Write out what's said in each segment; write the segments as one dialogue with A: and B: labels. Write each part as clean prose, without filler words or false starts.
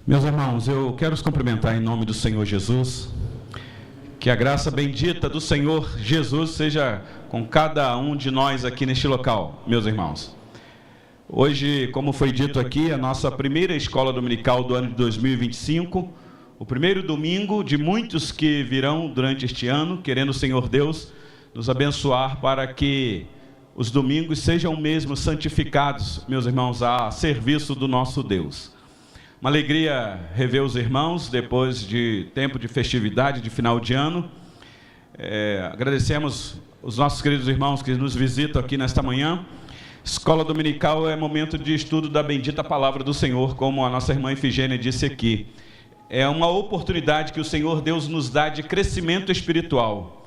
A: Meus irmãos, eu quero os cumprimentar em nome do Senhor Jesus. Que a graça bendita do Senhor Jesus seja com cada um de nós aqui neste local, meus irmãos. Hoje, como foi dito aqui, a nossa primeira escola dominical do ano de 2025, o primeiro domingo de muitos que virão durante este ano, querendo o Senhor Deus nos abençoar para que os domingos sejam mesmo santificados, meus irmãos, a serviço do nosso Deus. Uma alegria rever os irmãos depois de tempo de festividade, de final de ano. Agradecemos os nossos queridos irmãos que nos visitam aqui nesta manhã. Escola dominical é momento de estudo da bendita palavra do Senhor, como a nossa irmã Efigênia disse aqui. É uma oportunidade que o Senhor Deus nos dá de crescimento espiritual.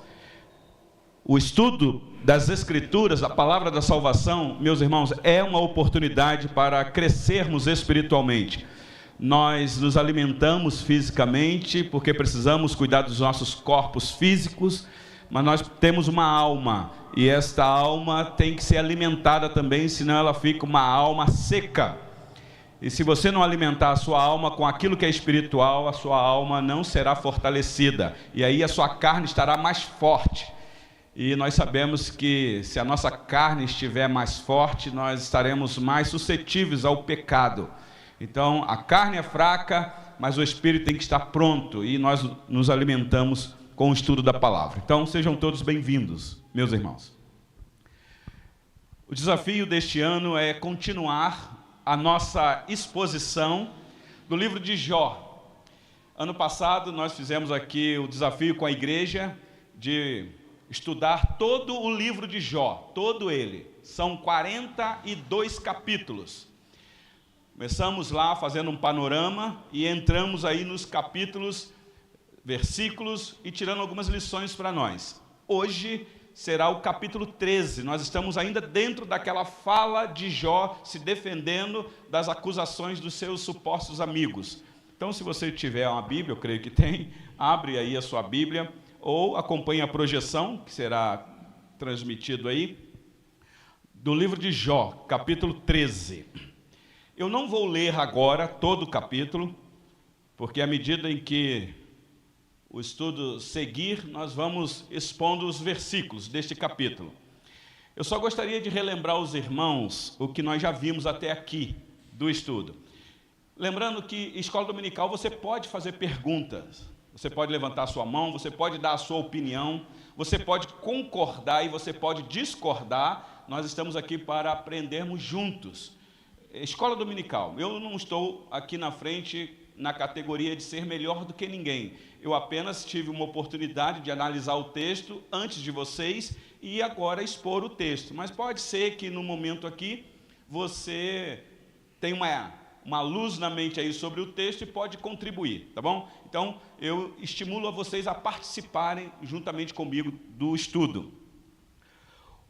A: O estudo das Escrituras, a palavra da salvação, meus irmãos, é uma oportunidade para crescermos espiritualmente. Nós nos alimentamos fisicamente porque precisamos cuidar dos nossos corpos físicos, mas nós temos uma alma e esta alma tem que ser alimentada também, senão ela fica uma alma seca. E se você não alimentar a sua alma com aquilo que é espiritual, a sua alma não será fortalecida e aí a sua carne estará mais forte. E nós sabemos que se a nossa carne estiver mais forte, nós estaremos mais suscetíveis ao pecado. Então, a carne é fraca, mas o espírito tem que estar pronto e nós nos alimentamos com o estudo da palavra. Então, sejam todos bem-vindos, meus irmãos. O desafio deste ano é continuar a nossa exposição do livro de Jó. Ano passado, nós fizemos aqui o desafio com a igreja de estudar todo o livro de Jó, todo ele. São 42 capítulos. Começamos lá fazendo um panorama e entramos aí nos capítulos, versículos e tirando algumas lições para nós. Hoje será o capítulo 13, nós estamos ainda dentro daquela fala de Jó se defendendo das acusações dos seus supostos amigos. Então, se você tiver uma Bíblia, eu creio que tem, abre aí a sua Bíblia ou acompanhe a projeção, que será transmitido aí, do livro de Jó, capítulo 13. Eu não vou ler agora todo o capítulo, porque à medida em que o estudo seguir, nós vamos expondo os versículos deste capítulo. Eu só gostaria de relembrar os irmãos o que nós já vimos até aqui do estudo. Lembrando que em escola dominical você pode fazer perguntas, você pode levantar a sua mão, você pode dar a sua opinião, você pode concordar e você pode discordar. Nós estamos aqui para aprendermos juntos. Escola dominical, eu não estou aqui na frente na categoria de ser melhor do que ninguém. Eu apenas tive uma oportunidade de analisar o texto antes de vocês e agora expor o texto. Mas pode ser que no momento aqui você tenha uma luz na mente aí sobre o texto e pode contribuir, tá bom? Então, eu estimulo a vocês a participarem juntamente comigo do estudo.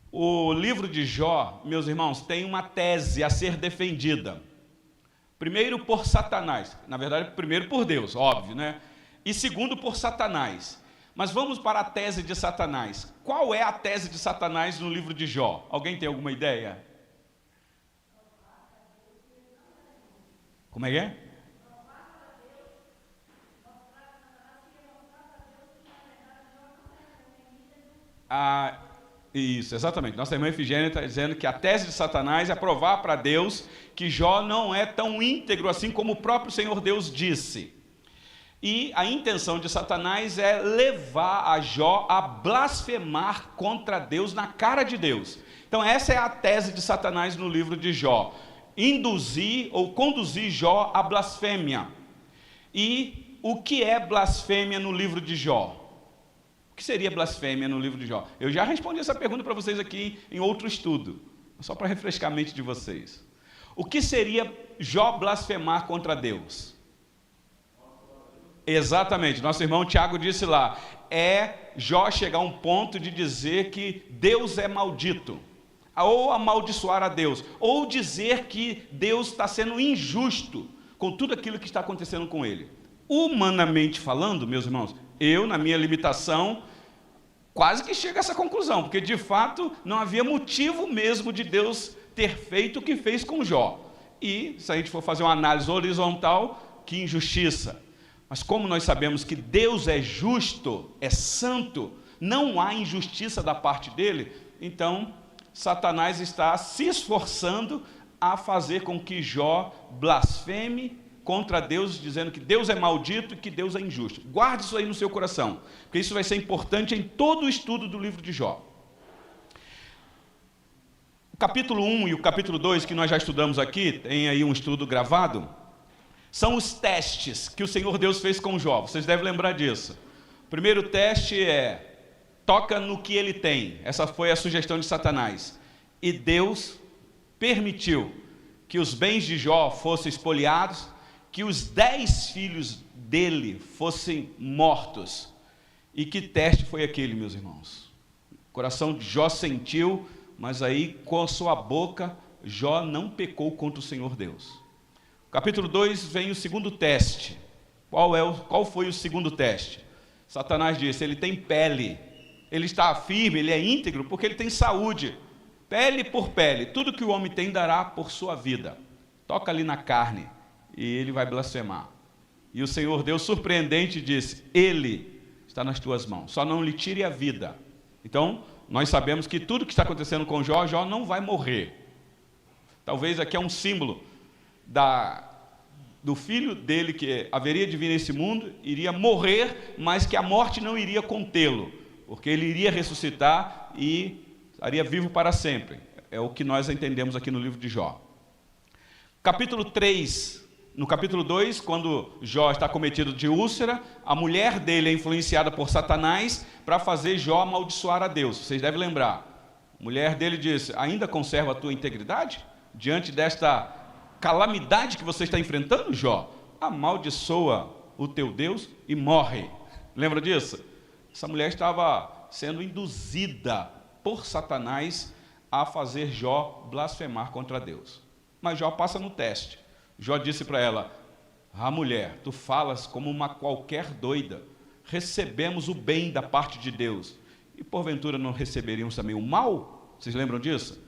A: O livro de Jó, meus irmãos, tem uma tese a ser defendida. Primeiro por Satanás, na verdade, primeiro por Deus, óbvio, né? E segundo por Satanás. Mas vamos para a tese de Satanás. Qual é a tese de Satanás no livro de Jó? Alguém tem alguma ideia? Como é que é? Isso, exatamente. Nossa irmã Efigênia está dizendo que a tese de Satanás é provar para Deus que Jó não é tão íntegro assim como o próprio Senhor Deus disse. E a intenção de Satanás é levar a Jó a blasfemar contra Deus na cara de Deus. Então essa é a tese de Satanás no livro de Jó. Induzir ou conduzir Jó à blasfêmia. E o que é blasfêmia no livro de Jó? O que seria blasfêmia no livro de Jó? Eu já respondi essa pergunta para vocês aqui em outro estudo, só para refrescar a mente de vocês. O que seria Jó blasfemar contra Deus? Exatamente, nosso irmão Tiago disse lá, é Jó chegar a um ponto de dizer que Deus é maldito, ou amaldiçoar a Deus, ou dizer que Deus está sendo injusto com tudo aquilo que está acontecendo com ele. Humanamente falando, meus irmãos, eu, na minha limitação, quase que chego a essa conclusão, porque de fato não havia motivo mesmo de Deus ter feito o que fez com Jó. E se a gente for fazer uma análise horizontal, que injustiça. Mas como nós sabemos que Deus é justo, é santo, não há injustiça da parte dele, então Satanás está se esforçando a fazer com que Jó blasfeme contra Deus, dizendo que Deus é maldito e que Deus é injusto. Guarde isso aí no seu coração, porque isso vai ser importante em todo o estudo do livro de Jó. O capítulo 1 e o capítulo 2, que nós já estudamos aqui, tem aí um estudo gravado, são os testes que o Senhor Deus fez com Jó. Vocês devem lembrar disso. O primeiro teste é: toca no que ele tem. Essa foi a sugestão de Satanás. E Deus permitiu que os bens de Jó fossem espoliados, que os 10 filhos dele fossem mortos. E que teste foi aquele, meus irmãos? O coração de Jó sentiu, mas aí com a sua boca, Jó não pecou contra o Senhor Deus. Capítulo 2 vem o segundo teste. Qual foi o segundo teste? Satanás disse: ele tem pele, ele está firme, ele é íntegro, porque ele tem saúde. Pele por pele, tudo que o homem tem dará por sua vida. Toca ali na carne, e ele vai blasfemar. E o Senhor Deus, surpreendente, disse: ele está nas tuas mãos, só não lhe tire a vida. Então, nós sabemos que tudo que está acontecendo com Jó, Jó não vai morrer. Talvez aqui é um símbolo do filho dele que haveria de vir nesse mundo, iria morrer, mas que a morte não iria contê-lo, porque ele iria ressuscitar e estaria vivo para sempre. É o que nós entendemos aqui no livro de Jó. Capítulo 3, no capítulo 2, quando Jó está cometido de úlcera, a mulher dele é influenciada por Satanás para fazer Jó amaldiçoar a Deus. Vocês devem lembrar. A mulher dele disse: ainda conserva a tua integridade? Diante desta calamidade que você está enfrentando, Jó, amaldiçoa o teu Deus e morre. Lembra disso? Essa mulher estava sendo induzida por Satanás a fazer Jó blasfemar contra Deus. Mas Jó passa no teste. Jó disse para ela: mulher, tu falas como uma qualquer doida. Recebemos o bem da parte de Deus, e porventura não receberíamos também o mal? Vocês lembram disso?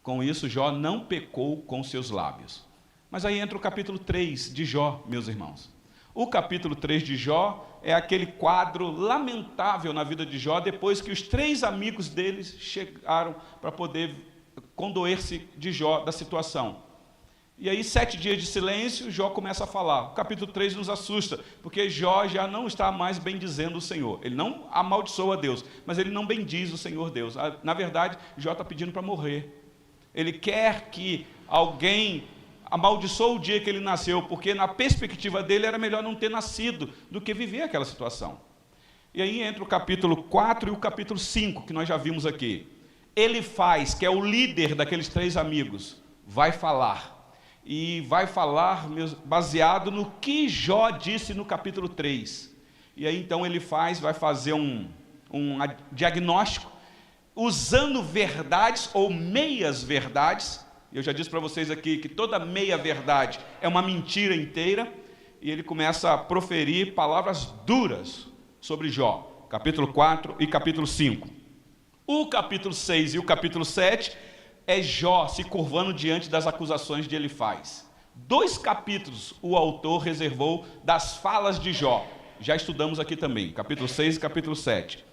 A: Com isso, Jó não pecou com seus lábios. Mas aí entra o capítulo 3 de Jó, meus irmãos. O capítulo 3 de Jó é aquele quadro lamentável na vida de Jó, depois que os 3 amigos deles chegaram para poder condoer-se de Jó da situação. E aí, 7 dias de silêncio, Jó começa a falar. O capítulo 3 nos assusta, porque Jó já não está mais bendizendo o Senhor. Ele não amaldiçoa Deus, mas ele não bendiz o Senhor Deus. Na verdade, Jó está pedindo para morrer. Ele quer que alguém amaldiçoe o dia que ele nasceu, porque na perspectiva dele era melhor não ter nascido do que viver aquela situação. E aí entra o capítulo 4 e o capítulo 5, que nós já vimos aqui. Elifaz, que é o líder daqueles 3 amigos, vai falar. E vai falar baseado no que Jó disse no capítulo 3. E aí então Elifaz vai fazer um diagnóstico, usando verdades ou meias verdades. Eu já disse para vocês aqui que toda meia verdade é uma mentira inteira. E ele começa a proferir palavras duras sobre Jó, capítulo 4 e capítulo 5. O capítulo 6 e o capítulo 7 é Jó se curvando diante das acusações de Elifaz. 2 capítulos o autor reservou das falas de Jó. Já estudamos aqui também, capítulo 6 e capítulo 7.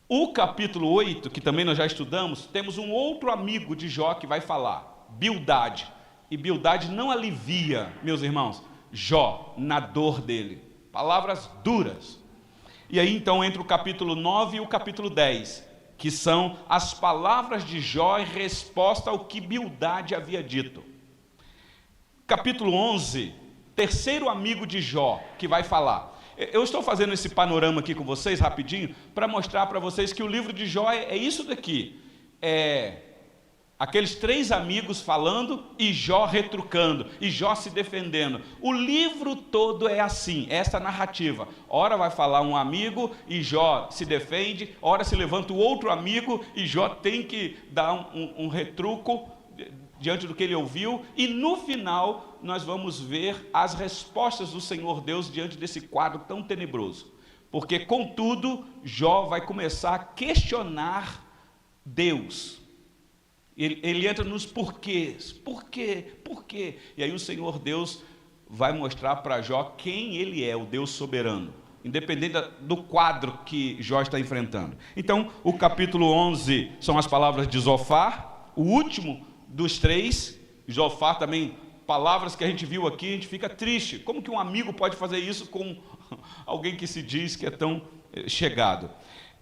A: O capítulo 8, que também nós já estudamos, temos um outro amigo de Jó que vai falar, Bildade. E Bildade não alivia, meus irmãos, Jó na dor dele. Palavras duras. E aí então entra o capítulo 9 e o capítulo 10, que são as palavras de Jó em resposta ao que Bildade havia dito. Capítulo 11, terceiro amigo de Jó que vai falar. Eu estou fazendo esse panorama aqui com vocês, rapidinho, para mostrar para vocês que o livro de Jó é isso daqui. É aqueles 3 amigos falando e Jó retrucando, e Jó se defendendo. O livro todo é assim, essa narrativa. Ora vai falar um amigo e Jó se defende, ora se levanta o outro amigo e Jó tem que dar um retruco diante do que ele ouviu, e no final nós vamos ver as respostas do Senhor Deus diante desse quadro tão tenebroso. Porque, contudo, Jó vai começar a questionar Deus. Ele entra nos porquês. Por quê? Por quê? E aí o Senhor Deus vai mostrar para Jó quem ele é, o Deus soberano, independente do quadro que Jó está enfrentando. Então, o capítulo 11 são as palavras de Zofar, o último dos três. Zofar também, palavras que a gente viu aqui, a gente fica triste. Como que um amigo pode fazer isso com alguém que se diz que é tão chegado?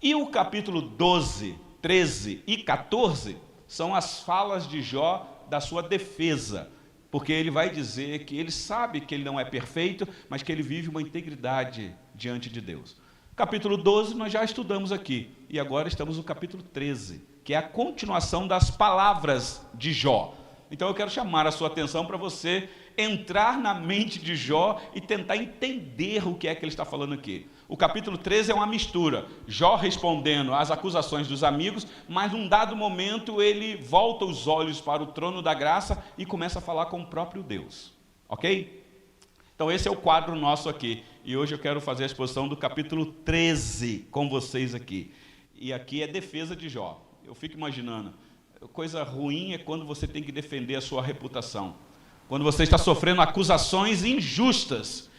A: E o capítulo 12, 13 e 14 são as falas de Jó da sua defesa, porque ele vai dizer que ele sabe que ele não é perfeito, mas que ele vive uma integridade diante de Deus. Capítulo 12 nós já estudamos aqui, e agora estamos no capítulo 13, que é a continuação das palavras de Jó. Então eu quero chamar a sua atenção para você entrar na mente de Jó e tentar entender o que é que ele está falando aqui. O capítulo 13 é uma mistura, Jó respondendo às acusações dos amigos, mas num dado momento ele volta os olhos para o trono da graça e começa a falar com o próprio Deus, ok? Então esse é o quadro nosso aqui, e hoje eu quero fazer a exposição do capítulo 13 com vocês aqui. E aqui é defesa de Jó. Eu fico imaginando, coisa ruim é quando você tem que defender a sua reputação, quando você está sofrendo acusações injustas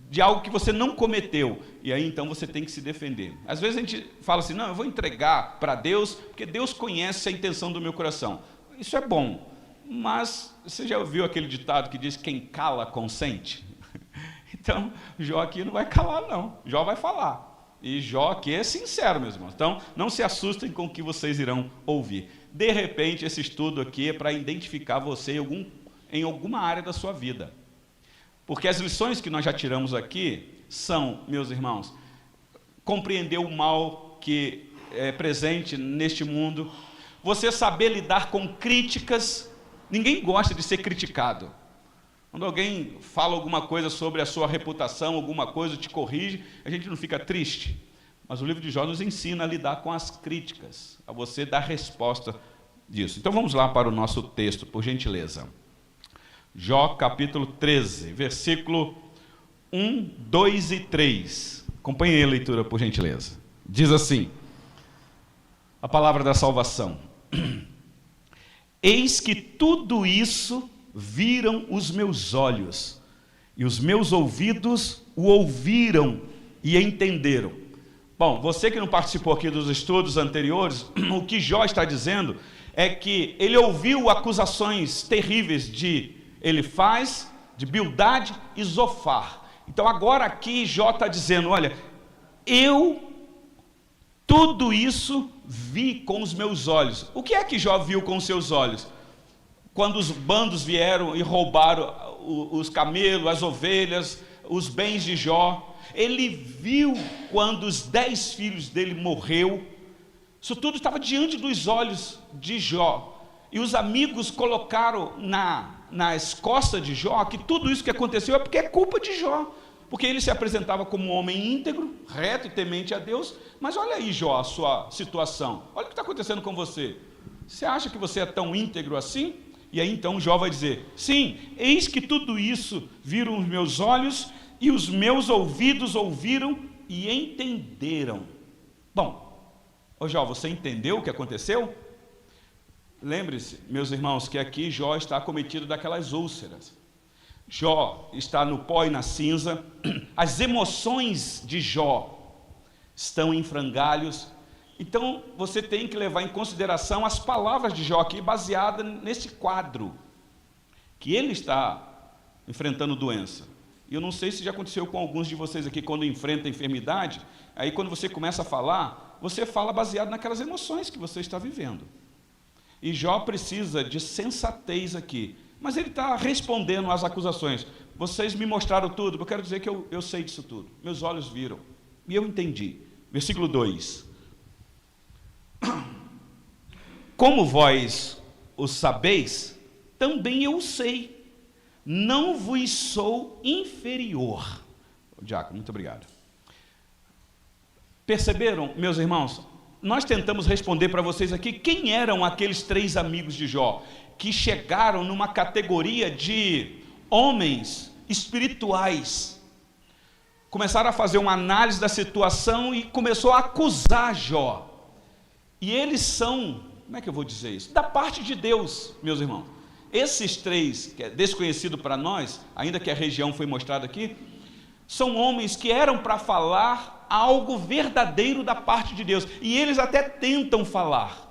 A: de algo que você não cometeu, e aí então você tem que se defender. Às vezes a gente fala assim, não, eu vou entregar para Deus, porque Deus conhece a intenção do meu coração. Isso é bom, mas você já ouviu aquele ditado que diz, quem cala consente? Então, Jó aqui não vai calar não, Jó vai falar, e Jó aqui é sincero, meus irmãos. Então, não se assustem com o que vocês irão ouvir. De repente, esse estudo aqui é para identificar você em alguma área da sua vida. Porque as lições que nós já tiramos aqui são, meus irmãos, compreender o mal que é presente neste mundo, você saber lidar com críticas. Ninguém gosta de ser criticado. Quando alguém fala alguma coisa sobre a sua reputação, alguma coisa te corrige, a gente não fica triste. Mas o livro de Jó nos ensina a lidar com as críticas, a você dar resposta disso. Então vamos lá para o nosso texto, por gentileza. Jó capítulo 13, versículo 1, 2 e 3. Acompanhe a leitura, por gentileza. Diz assim, a palavra da salvação. Eis que tudo isso viram os meus olhos, e os meus ouvidos o ouviram e entenderam. Bom, você que não participou aqui dos estudos anteriores, o que Jó está dizendo é que ele ouviu acusações terríveis de Elifaz, de Bildade e Zofar. Então agora aqui Jó está dizendo, olha, eu tudo isso vi com os meus olhos. O que é que Jó viu com os seus olhos? Quando os bandos vieram e roubaram os camelos, as ovelhas, os bens de Jó, ele viu quando os 10 filhos dele morreu. Isso tudo estava diante dos olhos de Jó, e os amigos colocaram nas costas de Jó que tudo isso que aconteceu é porque é culpa de Jó, porque ele se apresentava como um homem íntegro, reto e temente a Deus. Mas olha aí, Jó, a sua situação, olha o que está acontecendo com você. Você acha que você é tão íntegro assim? E aí então Jó vai dizer, sim, eis que tudo isso viram os meus olhos, e os meus ouvidos ouviram e entenderam. Bom, ô Jó, você entendeu o que aconteceu? Lembre-se, meus irmãos, que aqui Jó está acometido daquelas úlceras. Jó está no pó e na cinza. As emoções de Jó estão em frangalhos. Então, você tem que levar em consideração as palavras de Jó aqui, baseadas nesse quadro, que ele está enfrentando doença. E eu não sei se já aconteceu com alguns de vocês aqui, quando enfrenta a enfermidade, aí quando você começa a falar, você fala baseado naquelas emoções que você está vivendo. E Jó precisa de sensatez aqui, mas ele está respondendo às acusações. Vocês me mostraram tudo, eu quero dizer que eu sei disso tudo, meus olhos viram, e eu entendi. Versículo 2. Como vós o sabeis, também eu o sei, não vos sou inferior. Diácono, muito obrigado. Perceberam, meus irmãos? Nós tentamos responder para vocês aqui quem eram aqueles 3 amigos de Jó, que chegaram numa categoria de homens espirituais. Começaram a fazer uma análise da situação e começou a acusar Jó. E eles são, como é que eu vou dizer isso? Da parte de Deus, meus irmãos. Esses três, que é desconhecido para nós, ainda que a região foi mostrada aqui, são homens que eram para falar algo verdadeiro da parte de Deus, e eles até tentam falar,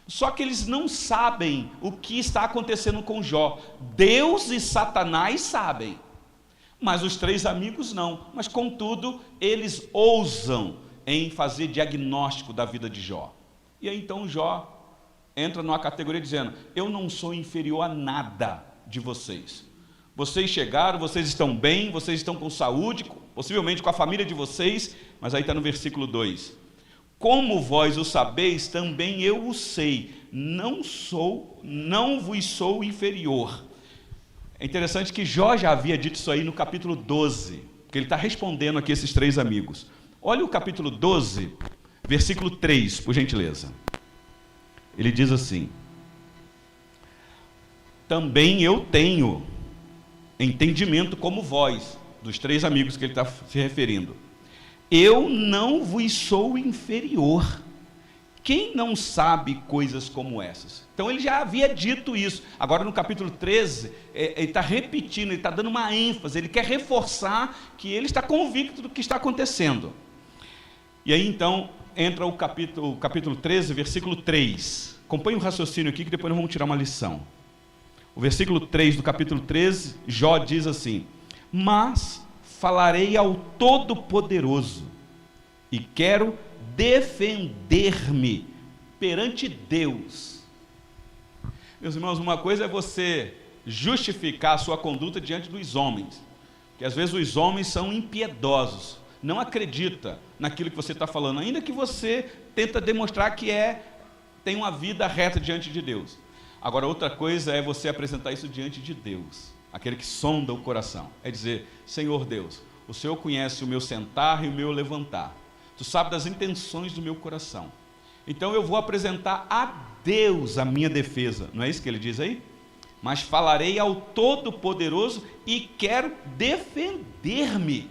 A: só que eles não sabem o que está acontecendo com Jó. Deus e Satanás sabem, mas os três amigos não. Mas contudo, eles ousam em fazer diagnóstico da vida de Jó. E aí então Jó entra numa categoria dizendo: eu não sou inferior a nada de vocês. Vocês chegaram, vocês estão bem, vocês estão com saúde, possivelmente com a família de vocês, mas aí está no versículo 2. Como vós o sabeis, também eu o sei, não vos sou inferior. É interessante que Jó já havia dito isso aí no capítulo 12, porque ele está respondendo aqui esses três amigos. Olha o capítulo 12, versículo 3, por gentileza. Ele diz assim: também eu tenho entendimento como vós, dos três amigos que ele está se referindo. Eu não vos sou inferior. Quem não sabe coisas como essas? Então ele já havia dito isso. Agora no capítulo 13, ele está repetindo, ele está dando uma ênfase, ele quer reforçar que ele está convicto do que está acontecendo. E aí então entra o capítulo 13, versículo 3. Acompanhe o raciocínio aqui que depois nós vamos tirar uma lição. O versículo 3 do capítulo 13, Jó diz assim: mas falarei ao Todo-Poderoso e quero defender-me perante Deus. Meus irmãos, uma coisa é você justificar a sua conduta diante dos homens, que às vezes os homens são impiedosos, não acredita naquilo que você está falando, ainda que você tenta demonstrar que tem uma vida reta diante de Deus. Agora, outra coisa é você apresentar isso diante de Deus, aquele que sonda o coração. É dizer: Senhor Deus, o Senhor conhece o meu sentar e o meu levantar. Tu sabes das intenções do meu coração. Então eu vou apresentar a Deus a minha defesa. Não é isso que ele diz aí? Mas falarei ao Todo-Poderoso e quero defender-me.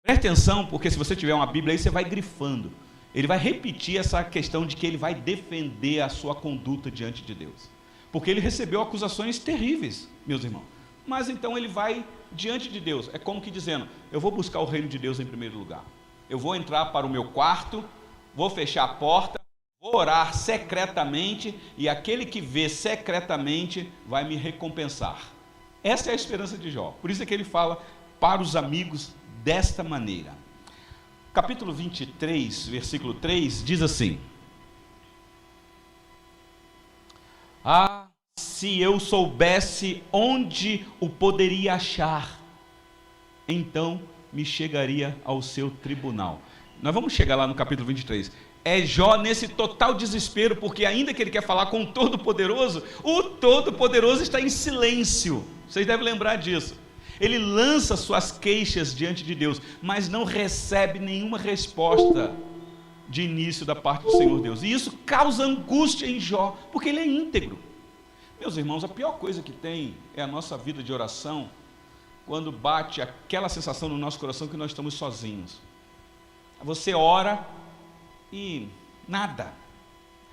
A: Preste atenção, porque se você tiver uma Bíblia aí, você vai grifando. Ele vai repetir essa questão de que ele vai defender a sua conduta diante de Deus. Porque ele recebeu acusações terríveis, meus irmãos. Mas então ele vai diante de Deus. É como que dizendo: eu vou buscar o reino de Deus em primeiro lugar. Eu vou entrar para o meu quarto, vou fechar a porta, vou orar secretamente, e aquele que vê secretamente vai me recompensar. Essa é a esperança de Jó. Por isso é que ele fala para os amigos desta maneira. Capítulo 23, versículo 3, diz assim: ah, se eu soubesse onde o poderia achar, então me chegaria ao seu tribunal. Nós vamos chegar lá no capítulo 23. É Jó nesse total desespero, porque ainda que ele quer falar com o Todo-Poderoso está em silêncio. Vocês devem lembrar disso. Ele lança suas queixas diante de Deus, mas não recebe nenhuma resposta de início da parte do Senhor Deus. E isso causa angústia em Jó, porque ele é íntegro. Meus irmãos, a pior coisa que tem é a nossa vida de oração, quando bate aquela sensação no nosso coração que nós estamos sozinhos. Você ora e nada.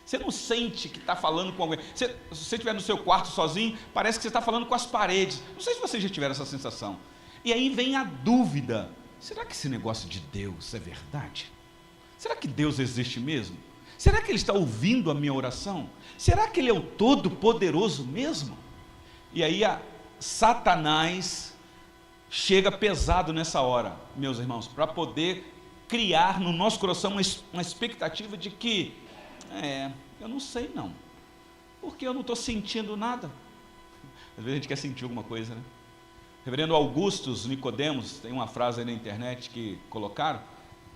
A: Você não sente que está falando com alguém. Se você estiver no seu quarto sozinho, parece que você está falando com as paredes. Não sei se vocês já tiveram essa sensação. E aí vem a dúvida: será que esse negócio de Deus é verdade? Será que Deus existe mesmo? Será que Ele está ouvindo a minha oração? Será que Ele é o Todo-Poderoso mesmo? E aí Satanás chega pesado nessa hora, meus irmãos, para poder criar no nosso coração uma expectativa de que eu não sei não, porque eu não estou sentindo nada. Às vezes a gente quer sentir alguma coisa, né? Reverendo Augustus Nicodemos, tem uma frase aí na internet que colocaram,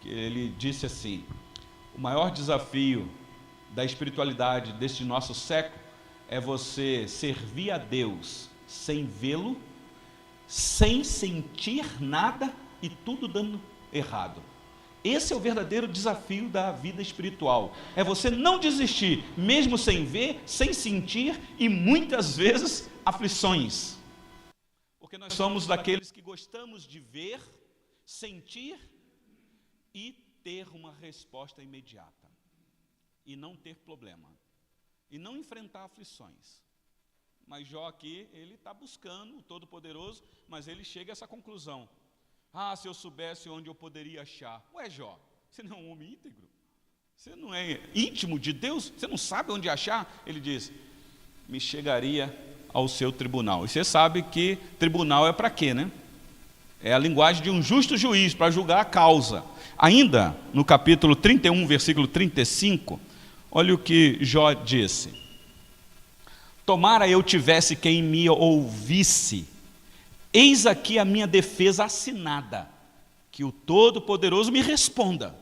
A: que ele disse assim: o maior desafio da espiritualidade deste nosso século é você servir a Deus sem vê-lo, sem sentir nada e tudo dando errado. Esse é o verdadeiro desafio da vida espiritual. É você não desistir, mesmo sem ver, sem sentir e muitas vezes aflições. Porque nós somos daqueles que gostamos de ver, sentir e ter uma resposta imediata. E não ter problema. E não enfrentar aflições. Mas Jó aqui, ele está buscando o Todo-Poderoso, mas ele chega a essa conclusão. Se eu soubesse onde eu poderia achar. Ué, Jó, você não é um homem íntegro? Você não é íntimo de Deus? Você não sabe onde achar? Ele diz, me chegaria ao seu tribunal. E você sabe que tribunal é para quê, né? É a linguagem de um justo juiz, para julgar a causa. Ainda no capítulo 31, versículo 35, olha o que Jó disse. Tomara eu tivesse quem me ouvisse, eis aqui a minha defesa assinada, que o Todo-Poderoso me responda,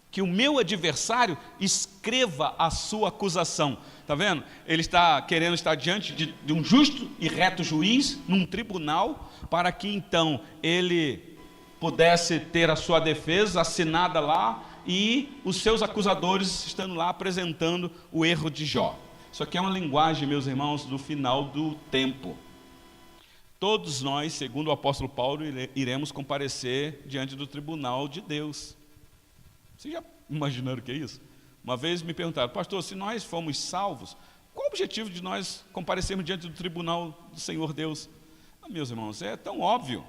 A: que o meu adversário escreva a sua acusação. Está vendo? Ele está querendo estar diante de um justo e reto juiz, num tribunal, para que então ele pudesse ter a sua defesa assinada lá e os seus acusadores estando lá apresentando o erro de Jó. Isso aqui é uma linguagem, meus irmãos, do final do tempo. Todos nós, segundo o apóstolo Paulo, iremos comparecer diante do tribunal de Deus. Vocês já imaginaram o que é isso? Uma vez me perguntaram, pastor, se nós fomos salvos, qual o objetivo de nós comparecermos diante do tribunal do Senhor Deus? Meus irmãos, é tão óbvio.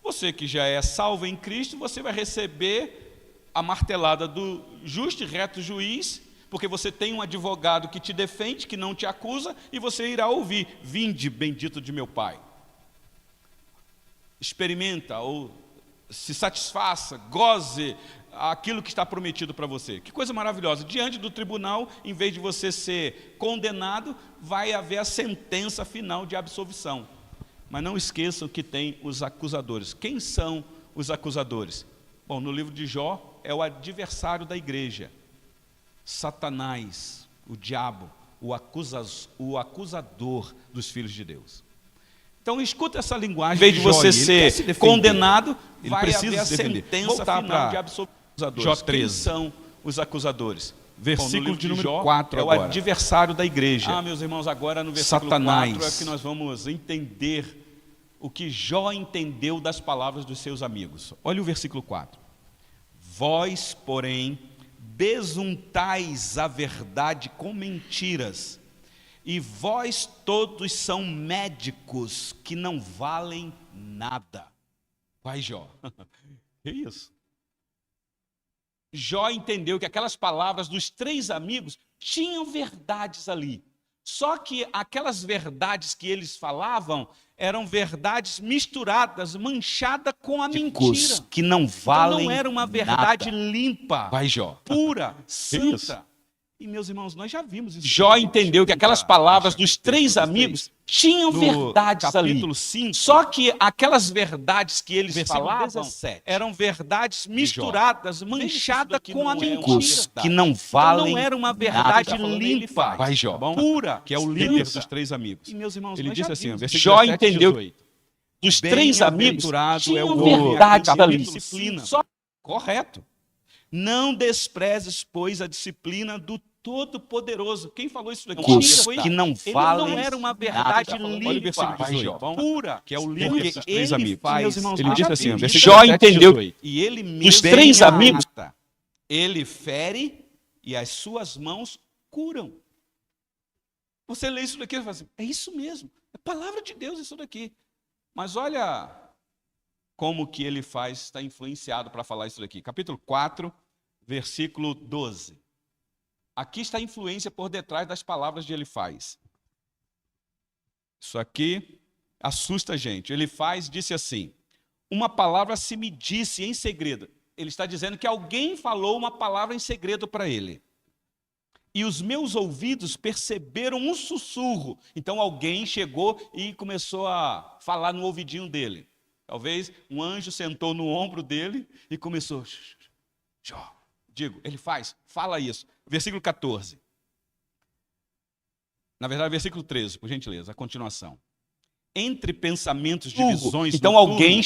A: Você que já é salvo em Cristo, você vai receber a martelada do justo e reto juiz, porque você tem um advogado que te defende, que não te acusa, e você irá ouvir, vinde, bendito de meu Pai. Experimenta ou se satisfaça, goze aquilo que está prometido para você. Que coisa maravilhosa. Diante do tribunal, em vez de você ser condenado, vai haver a sentença final de absolvição. Mas não esqueçam que tem os acusadores. Quem são os acusadores? Bom, no livro de Jó, é o adversário da igreja. Satanás, o diabo, o acusador dos filhos de Deus. Então escuta essa linguagem. Em vez de você ser condenado, vai haver a sentença final de absolvição. Jó 13. Quem são os acusadores? Versículo de número 4 agora. É o adversário da igreja. Meus irmãos, agora no versículo Satanás. 4 é que nós vamos entender o que Jó entendeu das palavras dos seus amigos. Olha o versículo 4. Vós, porém, besuntais a verdade com mentiras, e vós todos são médicos que não valem nada. Vai, Jó. Que isso? Jó entendeu que aquelas palavras dos três amigos tinham verdades ali. Só que aquelas verdades que eles falavam eram verdades misturadas, manchadas com a mentira. Que não valem então não era uma verdade nada. Limpa, vai, Jó. Pura, santa. E, meus irmãos, nós já vimos isso. Jó entendeu que aquelas palavras dos três amigos tinham verdades ali. Capítulo 5, só que aquelas verdades que eles falavam 17, eram verdades misturadas, manchadas com a mentira. Que não valem então não era uma verdade nada. Limpa, vai, Jó. Pura, que é o líder dos três amigos. E, meus irmãos, ele disse assim, Jó 17, entendeu 18, dos três amigos tinham verdades ali. Disciplina. Só correto. Não desprezes, pois, a disciplina do Todo-Poderoso. Quem falou isso daqui? Que não valem não era uma verdade nada. Limpa, olha o versículo 18, pura, que é o líder dos três amigos. Faz, ele disse assim, Jó entendeu, e ele dos três amigos, ele fere e as suas mãos curam. Você lê isso daqui e fala assim, é isso mesmo, é palavra de Deus isso daqui. Mas olha como que ele faz, está influenciado para falar isso daqui. Capítulo 4, versículo 12. Aqui está a influência por detrás das palavras de Elifaz. Isso aqui assusta a gente. Elifaz disse assim, uma palavra se me disse em segredo. Ele está dizendo que alguém falou uma palavra em segredo para ele. E os meus ouvidos perceberam um sussurro. Então alguém chegou e começou a falar no ouvidinho dele. Talvez um anjo sentou no ombro dele e começou, Jó, Elifaz, fala isso. Versículo 14. Na verdade, versículo 13, por gentileza, a continuação. Entre pensamentos de visões então alguém,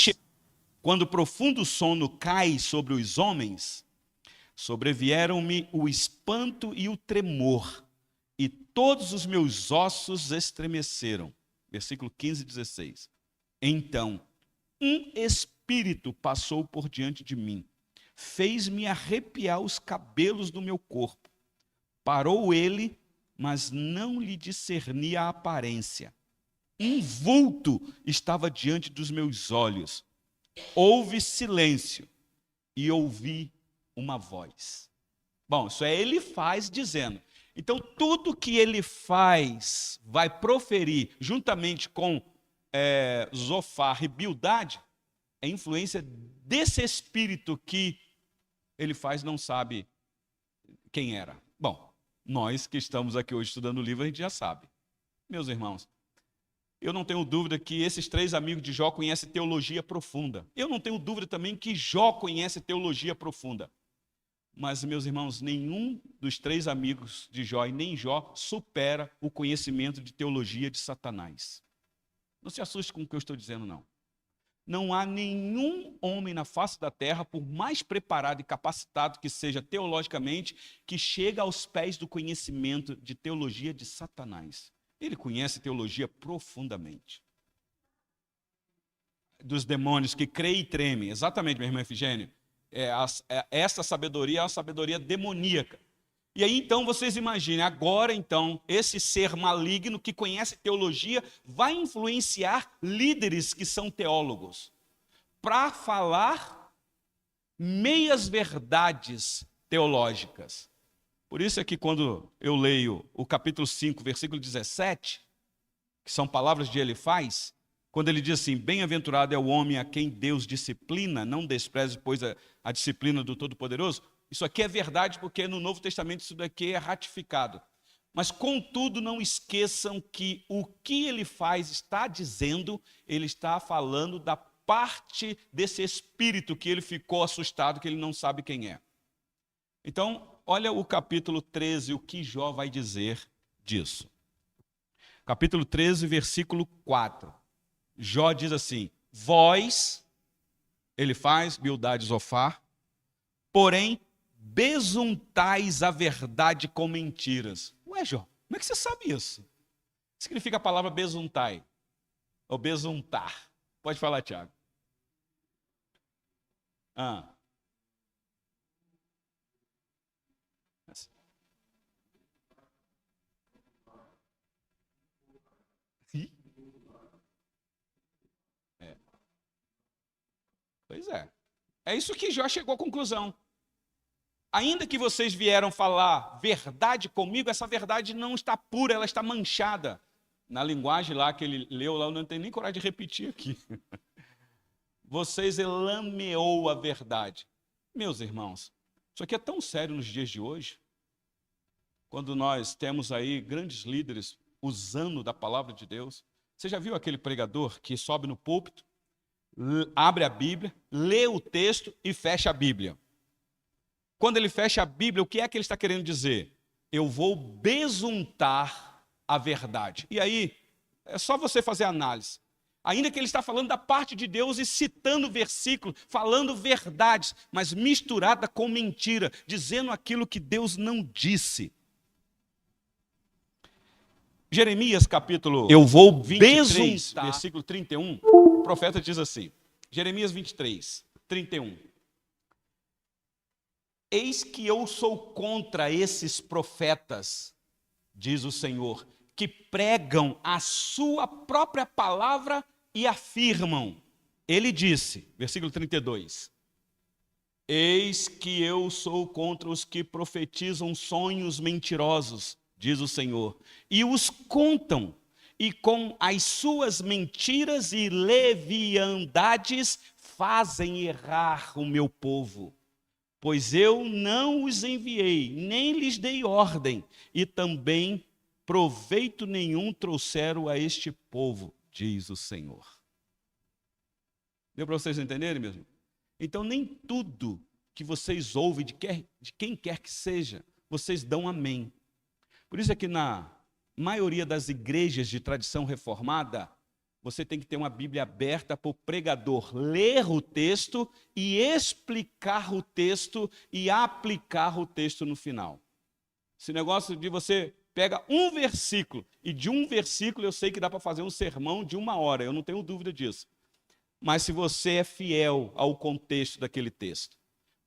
A: quando profundo sono cai sobre os homens, sobrevieram-me o espanto e o tremor, e todos os meus ossos estremeceram. Versículo 15 e 16. Então, um espírito passou por diante de mim, fez-me arrepiar os cabelos do meu corpo. Parou ele mas não lhe discernia a aparência. Um vulto estava diante dos meus olhos. Houve silêncio e ouvi uma voz. Bom, isso é Elifaz dizendo. Então, tudo que Elifaz vai proferir juntamente com Zofar e Bildade é influência desse espírito que Elifaz não sabe quem era. Bom, nós que estamos aqui hoje estudando o livro, a gente já sabe. Meus irmãos, eu não tenho dúvida que esses 3 amigos de Jó conhecem teologia profunda. Eu não tenho dúvida também que Jó conhece teologia profunda. Mas, meus irmãos, nenhum dos 3 amigos de Jó e nem Jó supera o conhecimento de teologia de Satanás. Não se assuste com o que eu estou dizendo, não. Não há nenhum homem na face da terra, por mais preparado e capacitado que seja teologicamente, que chega aos pés do conhecimento de teologia de Satanás. Ele conhece teologia profundamente. Dos demônios que creem e tremem. Exatamente, minha irmã Efigênia. Essa sabedoria é uma sabedoria demoníaca. E aí, então, vocês imaginem, agora, então, esse ser maligno que conhece teologia vai influenciar líderes que são teólogos para falar meias verdades teológicas. Por isso é que quando eu leio o capítulo 5, versículo 17, que são palavras de Elifaz, quando ele diz assim, bem-aventurado é o homem a quem Deus disciplina, não despreze, pois, a disciplina do Todo-Poderoso. Isso aqui é verdade porque no Novo Testamento isso daqui é ratificado. Mas, contudo, não esqueçam que o que Elifaz está dizendo, ele está falando da parte desse espírito que ele ficou assustado, que ele não sabe quem é. Então, olha o capítulo 13, o que Jó vai dizer disso. Capítulo 13, versículo 4. Jó diz assim, vós, Elifaz, Bildade, Zofar, porém, besuntais a verdade com mentiras. Ué, Jó, como é que você sabe isso? Significa a palavra besuntai, ou besuntar. Pode falar, Tiago. Pois é. É isso que Jó chegou à conclusão. Ainda que vocês vieram falar verdade comigo, essa verdade não está pura, ela está manchada. Na linguagem lá que ele leu, lá eu não tenho nem coragem de repetir aqui. Vocês elameou a verdade. Meus irmãos, isso aqui é tão sério nos dias de hoje, quando nós temos aí grandes líderes usando da palavra de Deus. Você já viu aquele pregador que sobe no púlpito, abre a Bíblia, lê o texto e fecha a Bíblia? Quando ele fecha a Bíblia, o que é que ele está querendo dizer? Eu vou besuntar a verdade. E aí, é só você fazer a análise. Ainda que ele está falando da parte de Deus e citando versículo, falando verdades, mas misturada com mentira, dizendo aquilo que Deus não disse. Jeremias capítulo 23, versículo 31, o profeta diz assim, Jeremias 23, 31. Eis que eu sou contra esses profetas, diz o Senhor, que pregam a sua própria palavra e afirmam. Ele disse, versículo 32, eis que eu sou contra os que profetizam sonhos mentirosos, diz o Senhor, e os contam, e com as suas mentiras e leviandades fazem errar o meu povo. Pois eu não os enviei, nem lhes dei ordem, e também proveito nenhum trouxeram a este povo, diz o Senhor. Deu para vocês entenderem mesmo? Então, nem tudo que vocês ouvem de quem quer que seja, vocês dão amém. Por isso é que na maioria das igrejas de tradição reformada, você tem que ter uma Bíblia aberta para o pregador ler o texto e explicar o texto e aplicar o texto no final. Esse negócio de você pega um versículo, e de um versículo eu sei que dá para fazer um sermão de 1 hora, eu não tenho dúvida disso. Mas se você é fiel ao contexto daquele texto,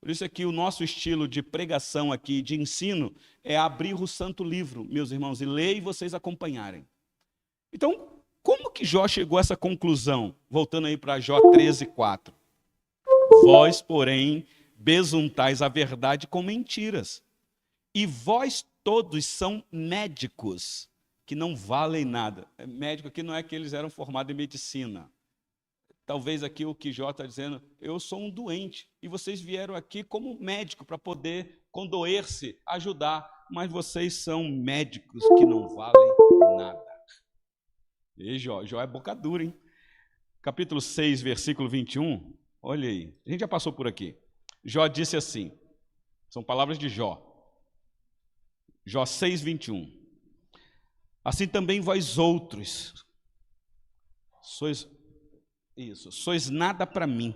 A: Por isso é que o nosso estilo de pregação aqui, de ensino, é abrir o santo livro, meus irmãos, e ler e vocês acompanharem. Então, como que Jó chegou a essa conclusão? Voltando aí para Jó 13:4. Vós, porém, besuntais a verdade com mentiras. E vós todos são médicos, que não valem nada. Médico aqui não é que eles eram formados em medicina. Talvez aqui o que Jó está dizendo, eu sou um doente, e vocês vieram aqui como médico para poder condoer-se, ajudar, mas vocês são médicos que não valem nada. E Jó é boca dura, hein? Capítulo 6, versículo 21, olha aí, a gente já passou por aqui. Jó disse assim, são palavras de Jó. Jó 6, 21. Assim também vós outros, sois nada para mim.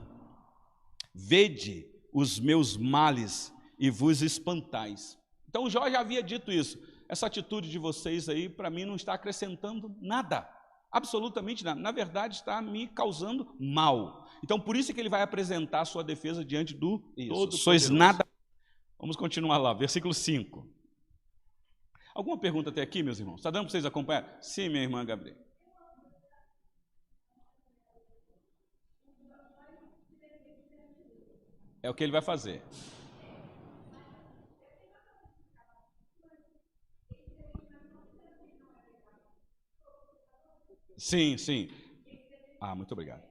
A: Vede os meus males e vos espantais. Então Jó já havia dito isso. Essa atitude de vocês aí, para mim, não está acrescentando nada. Absolutamente nada. Na verdade, está me causando mal. Então, por isso que ele vai apresentar a sua defesa diante do Todo-Poderoso. Sois nada. Vamos continuar lá, versículo 5. Alguma pergunta até aqui, meus irmãos? Está dando para vocês acompanhar? Sim, minha irmã Gabriela. É o que ele vai fazer. Sim, sim. Muito obrigado.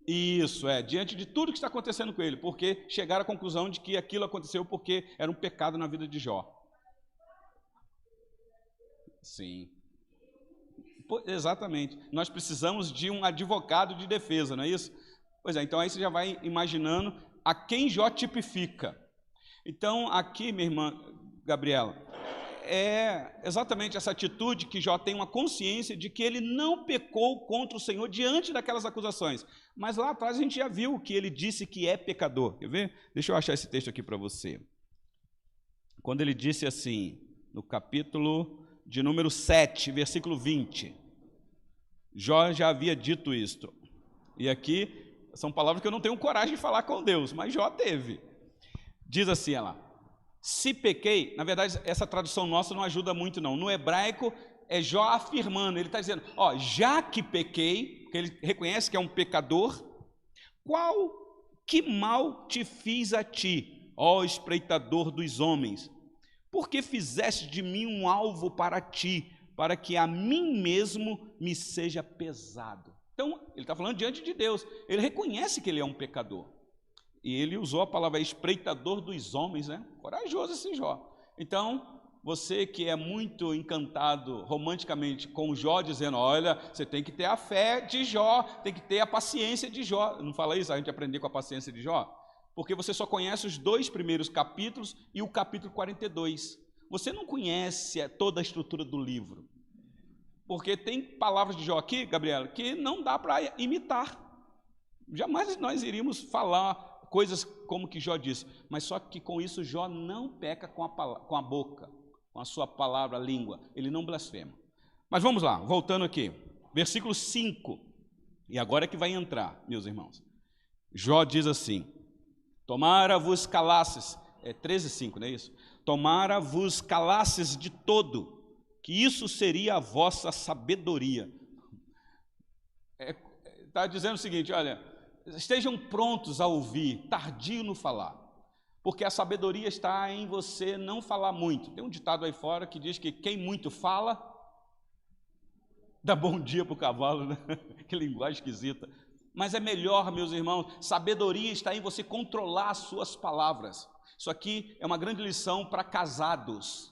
A: Isso, diante de tudo que está acontecendo com ele, porque chegaram à conclusão de que aquilo aconteceu porque era um pecado na vida de Jó. Sim. Exatamente. Nós precisamos de um advogado de defesa, não é isso? Pois é, então aí você já vai imaginando a quem Jó tipifica. Então, aqui, minha irmã Gabriela, é exatamente essa atitude que Jó tem uma consciência de que ele não pecou contra o Senhor diante daquelas acusações. Mas lá atrás a gente já viu que ele disse que é pecador. Quer ver? Deixa eu achar esse texto aqui para você. Quando ele disse assim, no capítulo de número 7, versículo 20, Jó já havia dito isto. E aqui são palavras que eu não tenho coragem de falar com Deus, mas Jó teve. Diz assim, ela. Se pequei, na verdade essa tradução nossa não ajuda muito não, no hebraico é Jó afirmando, ele está dizendo, já que pequei, porque ele reconhece que é um pecador, que mal te fiz a ti, ó espreitador dos homens, porque fizeste de mim um alvo para ti, para que a mim mesmo me seja pesado. Então ele está falando diante de Deus, ele reconhece que ele é um pecador. E ele usou a palavra espreitador dos homens, né? Corajoso esse Jó. Então, você que é muito encantado romanticamente com Jó, dizendo, olha, você tem que ter a fé de Jó, tem que ter a paciência de Jó. Não fala isso, a gente aprender com a paciência de Jó? Porque você só conhece os 2 primeiros capítulos e o capítulo 42. Você não conhece toda a estrutura do livro. Porque tem palavras de Jó aqui, Gabriela, que não dá para imitar. Jamais nós iríamos falar coisas como que Jó disse, mas só que com isso Jó não peca com a boca, com a sua palavra, a língua, ele não blasfema. Mas vamos lá, voltando aqui, versículo 5, e agora é que vai entrar, meus irmãos. Jó diz assim, tomara vos calasses, 13:5, não é isso? Tomara vos calasses de todo, que isso seria a vossa sabedoria. Está dizendo o seguinte, olha, estejam prontos a ouvir, tardio no falar, porque a sabedoria está em você não falar muito. Tem um ditado aí fora que diz que quem muito fala, dá bom dia para o cavalo, né? Que linguagem esquisita. Mas é melhor, meus irmãos, sabedoria está em você controlar as suas palavras. Isso aqui é uma grande lição para casados,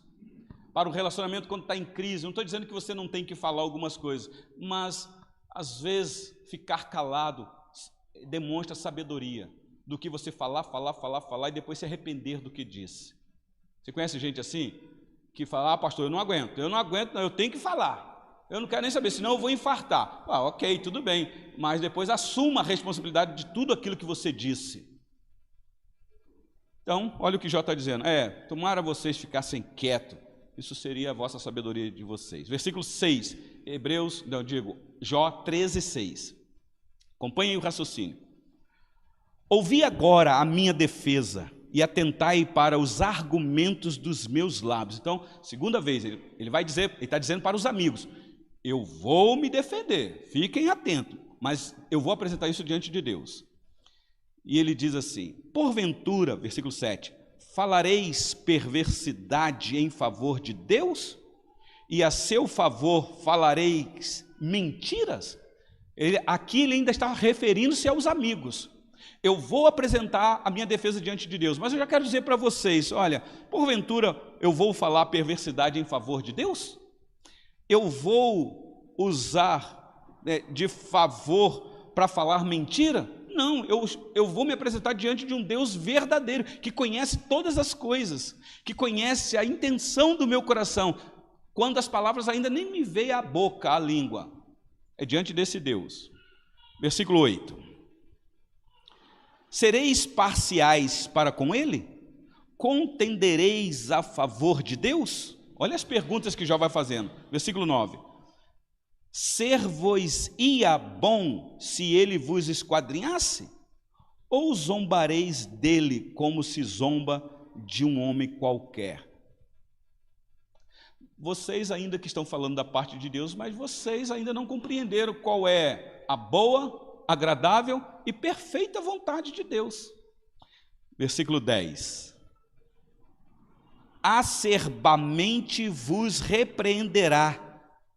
A: para o relacionamento quando está em crise. Não estou dizendo que você não tem que falar algumas coisas, mas às vezes ficar calado demonstra sabedoria, do que você falar e depois se arrepender do que disse. Você conhece gente assim? Que fala, pastor, eu não aguento, eu tenho que falar, eu não quero nem saber, senão eu vou infartar. Ok, tudo bem, mas depois assuma a responsabilidade de tudo aquilo que você disse. Então, olha o que Jó está dizendo, tomara vocês ficassem quietos, isso seria a vossa sabedoria de vocês. Versículo 6, Jó 13:6. Acompanhem o raciocínio. Ouvi agora a minha defesa e atentai para os argumentos dos meus lábios. Então, segunda vez, ele vai dizer, ele está dizendo para os amigos, eu vou me defender, fiquem atentos, mas eu vou apresentar isso diante de Deus. E ele diz assim, porventura, versículo 7, falareis perversidade em favor de Deus? E a seu favor falareis mentiras? Aqui ele ainda está referindo-se aos amigos. Eu vou apresentar a minha defesa diante de Deus, mas eu já quero dizer para vocês, olha, porventura eu vou falar perversidade em favor de Deus? Eu vou usar de favor para falar mentira? Não, eu vou me apresentar diante de um Deus verdadeiro, que conhece todas as coisas, que conhece a intenção do meu coração, quando as palavras ainda nem me veem à boca, à língua. É diante desse Deus. Versículo 8. Sereis parciais para com ele? Contendereis a favor de Deus? Olha as perguntas que Jó vai fazendo. Versículo 9. Ser-vos-ia bom se ele vos esquadrinhasse? Ou zombareis dele como se zomba de um homem qualquer? Vocês ainda que estão falando da parte de Deus, mas vocês ainda não compreenderam qual é a boa, agradável e perfeita vontade de Deus. Versículo 10. Acerbamente vos repreenderá,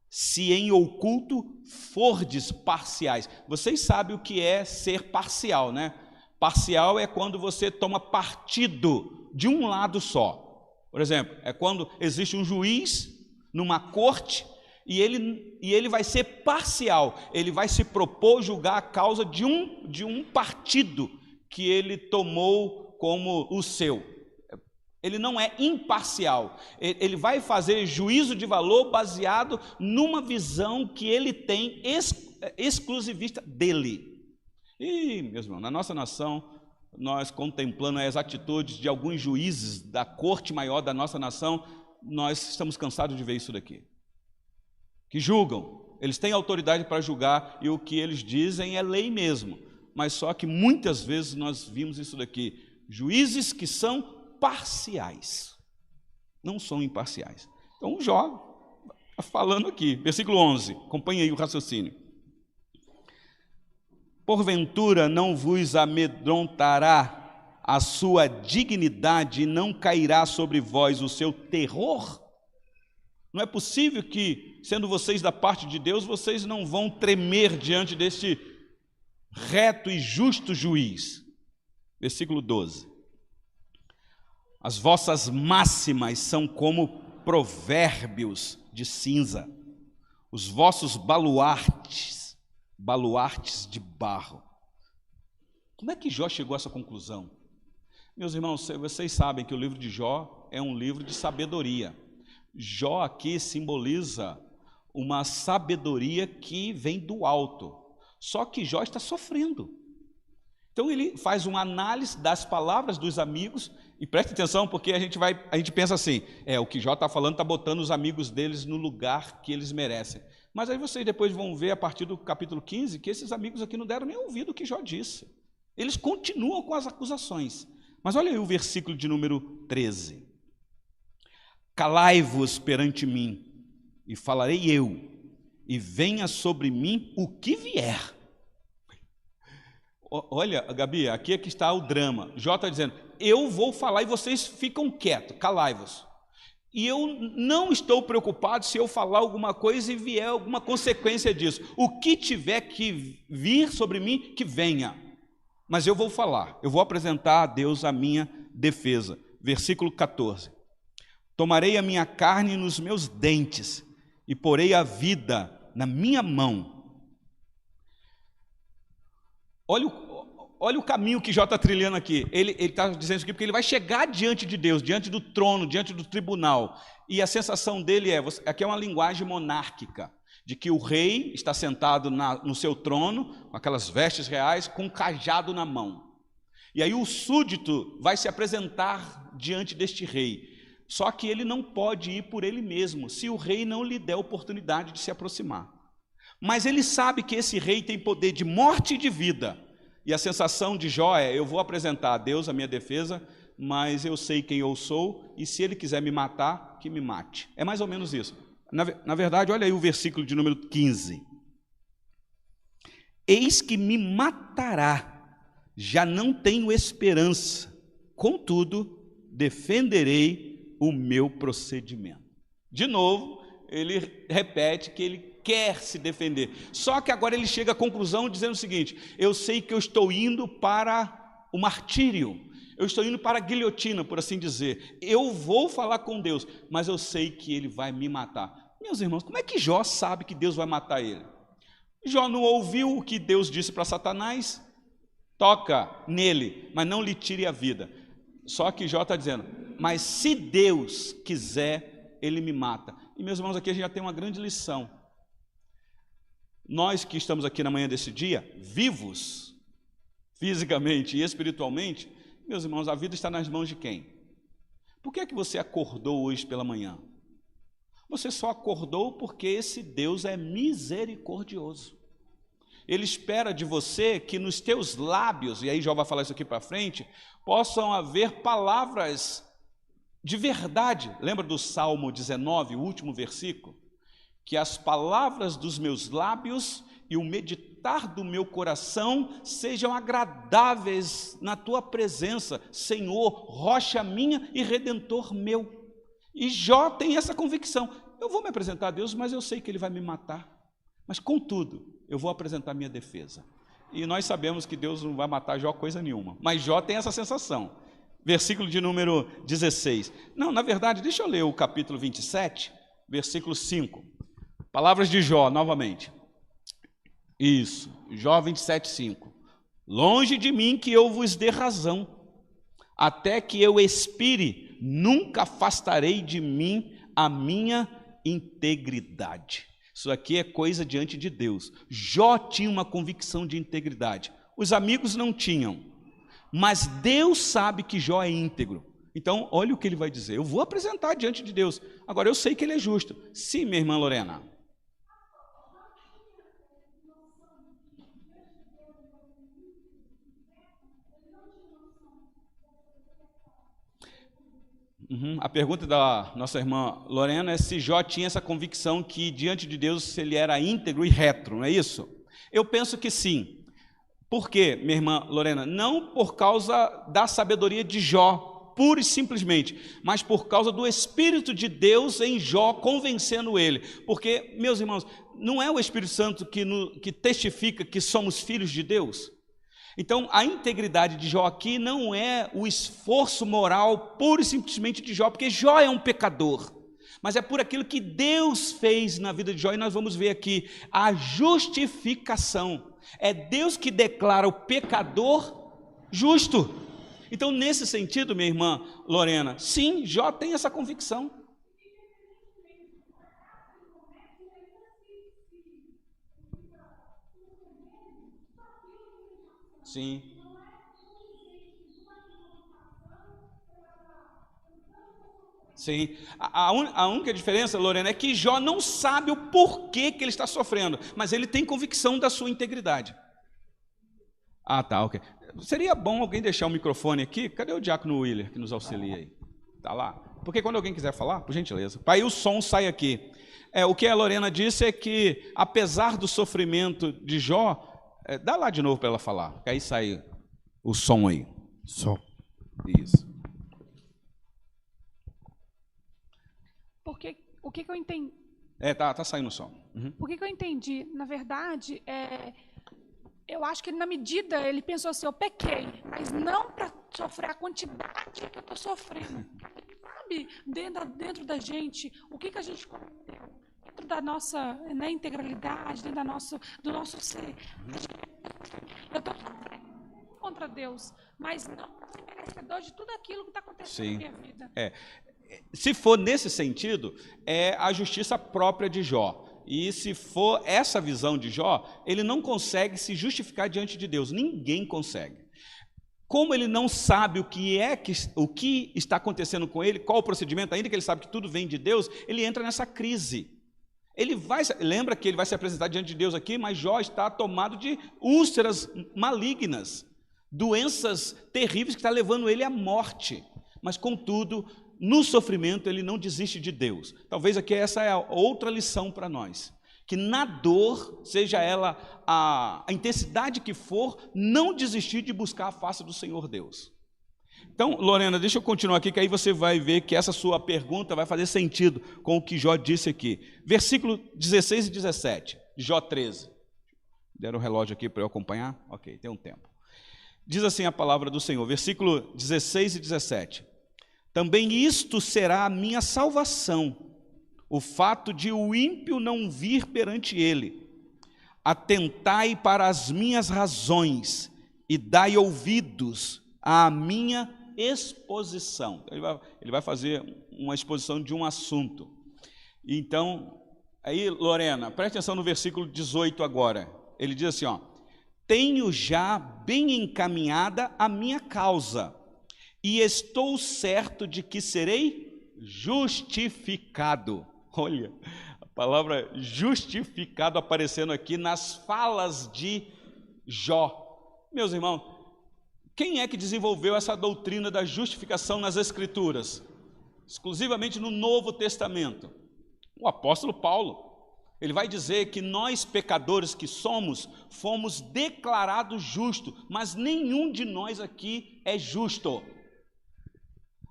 A: se em oculto fordes parciais. Vocês sabem o que é ser parcial, né? Parcial é quando você toma partido de um lado só. Por exemplo, é quando existe um juiz numa corte e ele vai ser parcial, ele vai se propor julgar a causa de um partido que ele tomou como o seu. Ele não é imparcial, ele vai fazer juízo de valor baseado numa visão que ele tem exclusivista dele. E, meus irmãos, na nossa nação, nós contemplando as atitudes de alguns juízes da corte maior da nossa nação, nós estamos cansados de ver isso daqui. Que julgam, eles têm autoridade para julgar e o que eles dizem é lei mesmo, mas só que muitas vezes nós vimos isso daqui, juízes que são parciais, não são imparciais. Então Jó está falando aqui, versículo 11, acompanhe aí o raciocínio. Porventura não vos amedrontará a sua dignidade e não cairá sobre vós o seu terror? Não é possível que, sendo vocês da parte de Deus, vocês não vão tremer diante deste reto e justo juiz. Versículo 12. As vossas máximas são como provérbios de cinza, os vossos baluartes de barro. Como é que Jó chegou a essa conclusão? Meus irmãos, vocês sabem que o livro de Jó é um livro de sabedoria. Jó aqui simboliza uma sabedoria que vem do alto, só que Jó está sofrendo. Então ele faz uma análise das palavras dos amigos, e preste atenção porque a gente pensa assim, o que Jó está falando está botando os amigos deles no lugar que eles merecem. Mas aí vocês depois vão ver a partir do capítulo 15 que esses amigos aqui não deram nem ouvido o que Jó disse. Eles continuam com as acusações. Mas olha aí o versículo de número 13. Calai-vos perante mim, e falarei eu, e venha sobre mim o que vier. Olha, Gabi, aqui é que está o drama. Jó está dizendo, eu vou falar e vocês ficam quietos, calai-vos. E eu não estou preocupado se eu falar alguma coisa e vier alguma consequência disso. O que tiver que vir sobre mim, que venha. Mas eu vou falar, eu vou apresentar a Deus a minha defesa. Versículo 14. Tomarei a minha carne nos meus dentes e porei a vida na minha mão. Olha o caminho que Jó está trilhando aqui. Ele está dizendo isso aqui porque ele vai chegar diante de Deus, diante do trono, diante do tribunal. E a sensação dele aqui é uma linguagem monárquica, de que o rei está sentado no seu trono, com aquelas vestes reais, com um cajado na mão. E aí o súdito vai se apresentar diante deste rei. Só que ele não pode ir por ele mesmo, se o rei não lhe der a oportunidade de se aproximar. Mas ele sabe que esse rei tem poder de morte e de vida. E a sensação de Jó é: eu vou apresentar a Deus a minha defesa, mas eu sei quem eu sou, e se ele quiser me matar, que me mate. É mais ou menos isso. Na verdade, olha aí o versículo de número 15. Eis que me matará, já não tenho esperança, contudo, defenderei o meu procedimento. De novo, ele repete que ele quer se defender. Só que agora ele chega à conclusão dizendo o seguinte: eu sei que eu estou indo para o martírio, eu estou indo para a guilhotina, por assim dizer. Eu vou falar com Deus, mas eu sei que ele vai me matar. Meus irmãos, como é que Jó sabe que Deus vai matar ele? Jó não ouviu o que Deus disse para Satanás? Toca nele, mas não lhe tire a vida. Só que Jó está dizendo: mas se Deus quiser, ele me mata. E meus irmãos, aqui a gente já tem uma grande lição. Nós que estamos aqui na manhã desse dia, vivos, fisicamente e espiritualmente, meus irmãos, a vida está nas mãos de quem? Por que é que você acordou hoje pela manhã? Você só acordou porque esse Deus é misericordioso. Ele espera de você que nos teus lábios, e aí Jó vai falar isso aqui para frente, possam haver palavras de verdade. Lembra do Salmo 19, o último versículo? Que as palavras dos meus lábios e o meditar do meu coração sejam agradáveis na tua presença, Senhor, rocha minha e redentor meu. E Jó tem essa convicção: eu vou me apresentar a Deus, mas eu sei que ele vai me matar. Mas contudo, eu vou apresentar minha defesa. E nós sabemos que Deus não vai matar Jó coisa nenhuma, mas Jó tem essa sensação. Versículo de número 16. Não, na verdade, deixa eu ler o capítulo 27, versículo 5. Palavras de Jó, novamente. Isso, Jó 27, 5. Longe de mim que eu vos dê razão, até que eu expire, nunca afastarei de mim a minha integridade. Isso aqui é coisa diante de Deus. Jó tinha uma convicção de integridade. Os amigos não tinham, mas Deus sabe que Jó é íntegro. Então, olha o que ele vai dizer: eu vou apresentar diante de Deus. Agora, eu sei que ele é justo. Sim, minha irmã Lorena. A pergunta da nossa irmã Lorena é se Jó tinha essa convicção que diante de Deus ele era íntegro e reto, não é isso? Eu penso que sim. Por quê, minha irmã Lorena? Não por causa da sabedoria de Jó, pura e simplesmente, mas por causa do Espírito de Deus em Jó, convencendo ele. Porque, meus irmãos, não é o Espírito Santo que testifica que somos filhos de Deus? Então, a integridade de Jó aqui não é o esforço moral pura e simplesmente de Jó, porque Jó é um pecador, mas é por aquilo que Deus fez na vida de Jó, e nós vamos ver aqui a justificação. É Deus que declara o pecador justo. Então, nesse sentido, minha irmã Lorena, sim, Jó tem essa convicção. Sim. Sim. A única diferença, Lorena, é que Jó não sabe o porquê que ele está sofrendo, mas ele tem convicção da sua integridade. Ah, tá, ok. Seria bom alguém deixar o microfone aqui. Cadê o diácono Willer que nos auxilia aí? Tá lá? Porque quando alguém quiser falar, por gentileza, para aí o som sai aqui. O que a Lorena disse é que, apesar do sofrimento de Jó, dá lá de novo para ela falar, que aí sai o som aí. Som. Isso.
B: Porque o que eu entendi?
A: Tá saindo o som. Uhum.
B: O que eu entendi? Na verdade, eu acho que na medida ele pensou assim: eu pequei, mas não para sofrer a quantidade que eu estou sofrendo. Sabe, dentro da gente, o que a gente cometeu? Dentro da nossa integralidade, dentro do nosso ser. Eu estou sofrendo contra Deus, mas não merecedor de tudo aquilo que está acontecendo na minha vida.
A: Se for nesse sentido, é a justiça própria de Jó. E se for essa visão de Jó, ele não consegue se justificar diante de Deus. Ninguém consegue. Como ele não sabe o que está acontecendo com ele, qual o procedimento, ainda que ele sabe que tudo vem de Deus, ele entra nessa crise. Lembra que ele vai se apresentar diante de Deus aqui, mas Jó está tomado de úlceras malignas, doenças terríveis que está levando ele à morte. Mas, contudo, no sofrimento ele não desiste de Deus. Talvez aqui essa é a outra lição para nós. Que na dor, seja ela a intensidade que for, não desistir de buscar a face do Senhor Deus. Então, Lorena, deixa eu continuar aqui, que aí você vai ver que essa sua pergunta vai fazer sentido com o que Jó disse aqui. Versículo 16 e 17, de Jó 13. Deram o relógio aqui para eu acompanhar? Ok, tem um tempo. Diz assim a palavra do Senhor, versículo 16 e 17. Também isto será a minha salvação, o fato de o ímpio não vir perante ele. Atentai para as minhas razões e dai ouvidos à minha exposição. Ele vai fazer uma exposição de um assunto. Então, aí, Lorena, preste atenção no versículo 18 agora. Ele diz assim, ó: tenho já bem encaminhada a minha causa, e estou certo de que serei justificado. Olha, a palavra justificado aparecendo aqui nas falas de Jó. Meus irmãos, quem é que desenvolveu essa doutrina da justificação nas Escrituras? Exclusivamente no Novo Testamento. O apóstolo Paulo. Ele vai dizer que nós, pecadores que somos, fomos declarados justos, mas nenhum de nós aqui é justo.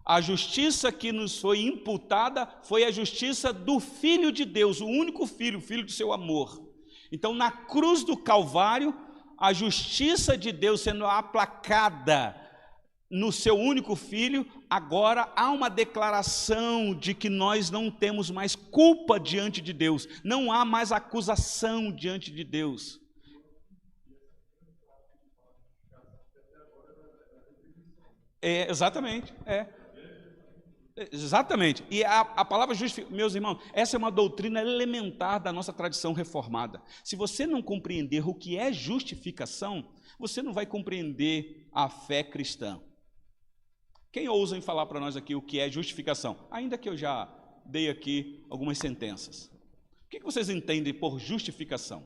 A: A justiça que nos foi imputada foi a justiça do Filho de Deus, o único Filho, o Filho do seu amor. Então, na cruz do Calvário, a justiça de Deus sendo aplacada no seu único Filho, agora há uma declaração de que nós não temos mais culpa diante de Deus, não há mais acusação diante de Deus. Exatamente. E a palavra justificação, meus irmãos, essa é uma doutrina elementar da nossa tradição reformada. Se você não compreender o que é justificação, você não vai compreender a fé cristã. Quem ousa em falar para nós aqui o que é justificação? Ainda que eu já dei aqui algumas sentenças. O que vocês entendem por justificação?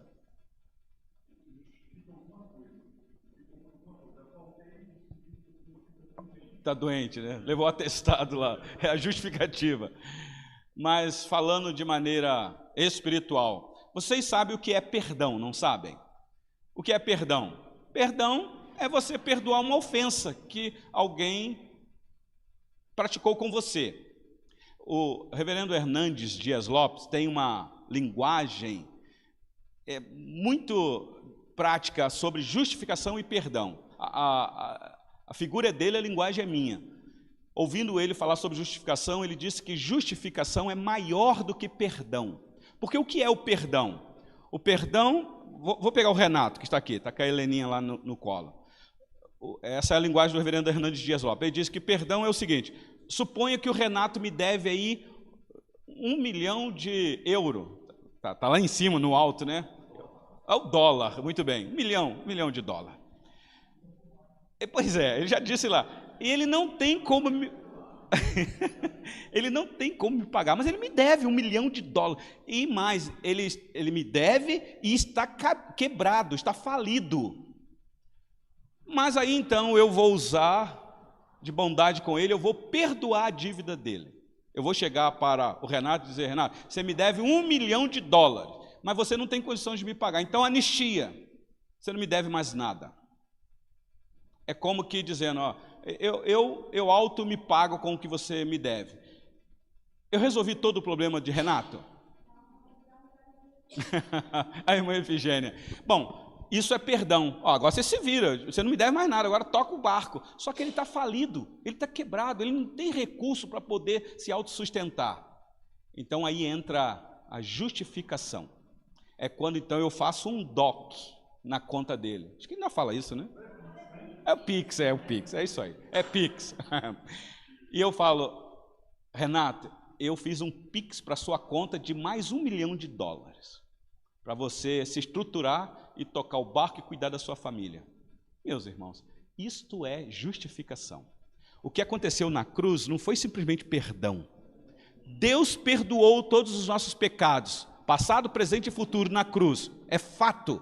A: Está doente, né? Levou atestado lá, é a justificativa. Mas falando de maneira espiritual, vocês sabem o que é perdão, não sabem? O que é perdão? Perdão é você perdoar uma ofensa que alguém praticou com você. O reverendo Hernandes Dias Lopes tem uma linguagem muito prática sobre justificação e perdão. A figura dele, a linguagem é minha. Ouvindo ele falar sobre justificação, ele disse que justificação é maior do que perdão. Porque o que é o perdão? O perdão, vou pegar o Renato, que está aqui, está com a Heleninha lá no colo. Essa é a linguagem do reverendo Hernandes Dias Lopes. Ele diz que perdão é o seguinte: suponha que o Renato me deve aí 1 milhão de euros. Tá lá em cima, no alto, né? É o dólar, muito bem, 1 milhão de dólar. Pois é, ele já disse lá, e ele não tem como me... ele não tem como me pagar, mas ele me deve 1 milhão de dólares. E mais, ele me deve e está quebrado, está falido. Mas aí então eu vou usar de bondade com ele, eu vou perdoar a dívida dele. Eu vou chegar para o Renato e dizer: Renato, você me deve 1 milhão de dólares, mas você não tem condições de me pagar, então anistia, você não me deve mais nada. É como que dizendo, ó, eu auto me pago com o que você me deve. Eu resolvi todo o problema de Renato? A irmã Efigênia. Bom, isso é perdão. Ó, agora você se vira, você não me deve mais nada, agora toca o barco. Só que ele está falido, ele está quebrado, ele não tem recurso para poder se autossustentar. Então aí entra a justificação. É quando então eu faço um DOC na conta dele. Acho que ainda fala isso, né? É o Pix, é isso aí, é Pix. E eu falo: Renato, eu fiz um Pix para sua conta de mais 1 milhão de dólares, para você se estruturar e tocar o barco e cuidar da sua família. Meus irmãos, isto é justificação. O que aconteceu na cruz não foi simplesmente perdão. Deus perdoou todos os nossos pecados, passado, presente e futuro na cruz, é fato.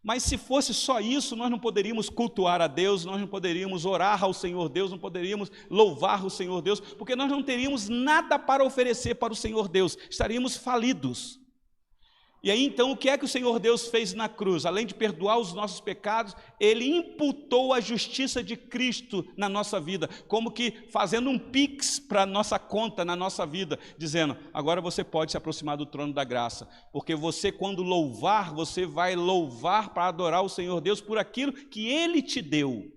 A: Mas se fosse só isso, nós não poderíamos cultuar a Deus, nós não poderíamos orar ao Senhor Deus, não poderíamos louvar o Senhor Deus, porque nós não teríamos nada para oferecer para o Senhor Deus, estaríamos falidos. E aí então o que é que o Senhor Deus fez na cruz? Além de perdoar os nossos pecados, Ele imputou a justiça de Cristo na nossa vida, como que fazendo um pix para a nossa conta, na nossa vida, dizendo, agora você pode se aproximar do trono da graça, porque você quando louvar, você vai louvar para adorar o Senhor Deus por aquilo que Ele te deu.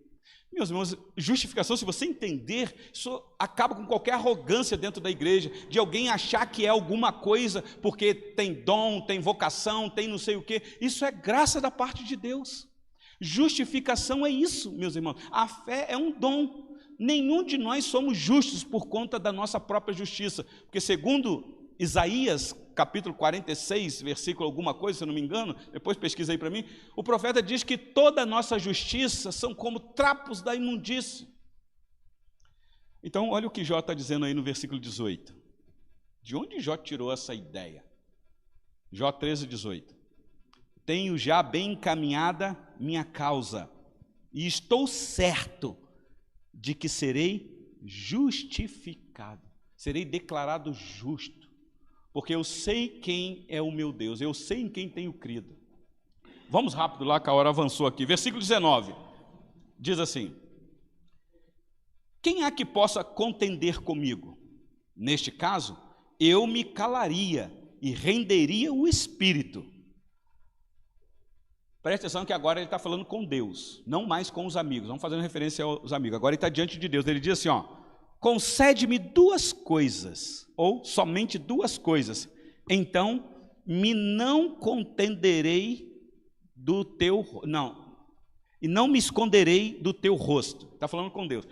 A: Meus irmãos, justificação, se você entender, isso acaba com qualquer arrogância dentro da igreja, de alguém achar que é alguma coisa, porque tem dom, tem vocação, tem não sei o quê. Isso é graça da parte de Deus. Justificação é isso, meus irmãos. A fé é um dom. Nenhum de nós somos justos por conta da nossa própria justiça, porque segundo Isaías, capítulo 46, versículo alguma coisa, se eu não me engano, depois pesquisa aí para mim, o profeta diz que toda a nossa justiça são como trapos da imundície. Então, olha o que Jó está dizendo aí no versículo 18. De onde Jó tirou essa ideia? Jó 13, 18. Tenho já bem encaminhada minha causa, e estou certo de que serei justificado, serei declarado justo. Porque eu sei quem é o meu Deus, eu sei em quem tenho crido. Vamos rápido lá, que a hora avançou aqui. Versículo 19, diz assim, quem há que possa contender comigo? Neste caso, eu me calaria e renderia o espírito. Preste atenção que agora ele está falando com Deus, não mais com os amigos, vamos fazendo referência aos amigos. Agora ele está diante de Deus, ele diz assim, concede-me duas coisas, ou somente duas coisas, então me não contenderei do teu, e não me esconderei do teu rosto. Está falando com Deus.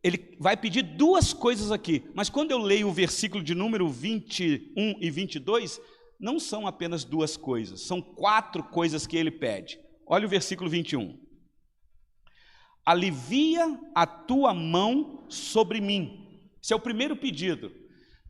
A: Ele vai pedir duas coisas aqui, mas quando eu leio o versículo de número 21 e 22, não são apenas duas coisas, são 4 coisas que ele pede. Olha o versículo 21. Alivia a tua mão sobre mim. Esse é o primeiro pedido.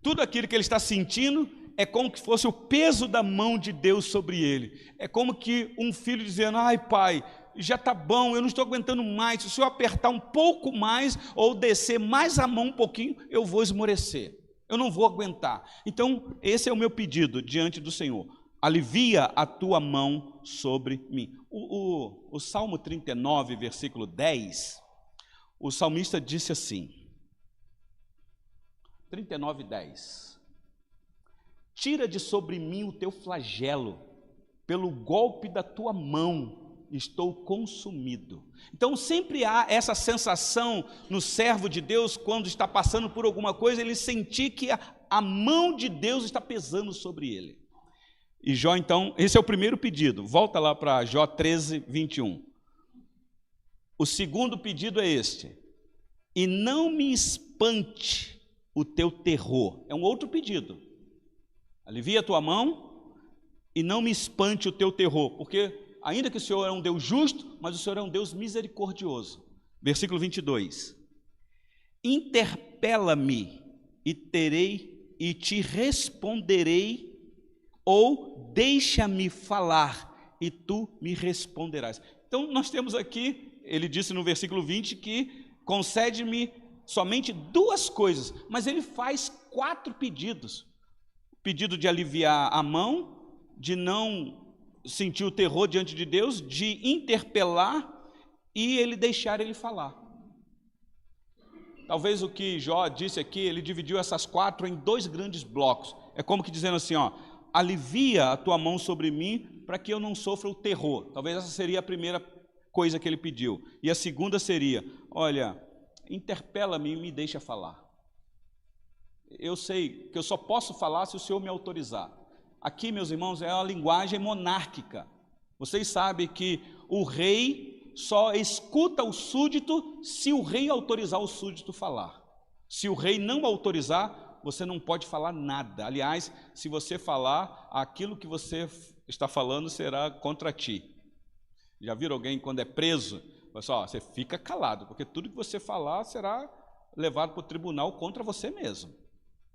A: Tudo aquilo que ele está sentindo é como que fosse o peso da mão de Deus sobre ele. É como que um filho dizendo, ai pai, já está bom, eu não estou aguentando mais, se o senhor apertar um pouco mais, ou descer mais a mão um pouquinho, eu vou esmorecer, eu não vou aguentar. Então esse é o meu pedido diante do Senhor, alivia a tua mão sobre mim. O Salmo 39, versículo 10, o salmista disse assim, 39, 10, tira de sobre mim o teu flagelo, pelo golpe da tua mão estou consumido. Então sempre há essa sensação no servo de Deus, quando está passando por alguma coisa, ele sentir que a mão de Deus está pesando sobre ele. E Jó então, esse é o primeiro pedido, volta lá para Jó 13, 21. O segundo pedido é este, e não me espante o teu terror, é um outro pedido, alivia a tua mão e não me espante o teu terror, porque ainda que o Senhor é um Deus justo, mas o Senhor é um Deus misericordioso. Versículo 22. Interpela-me e te responderei, ou deixa-me falar e tu me responderás. Então nós temos aqui, ele disse no versículo 20 que concede-me somente duas coisas, mas ele faz 4 pedidos. Pedido de aliviar a mão, de não sentir o terror diante de Deus, de interpelar e ele deixar ele falar. Talvez o que Jó disse aqui, ele dividiu essas 4 em 2 grandes blocos. É como que dizendo assim, alivia a tua mão sobre mim para que eu não sofra o terror. Talvez essa seria a primeira coisa que ele pediu. E a segunda seria, olha, interpela-me e me deixa falar. Eu sei que eu só posso falar se o Senhor me autorizar. Aqui, meus irmãos, é uma linguagem monárquica. Vocês sabem que o rei só escuta o súdito se o rei autorizar o súdito falar. Se o rei não autorizar, você não pode falar nada. Aliás, se você falar, aquilo que você está falando será contra ti. Já viram alguém quando é preso? Você fica calado, porque tudo que você falar será levado para o tribunal contra você mesmo.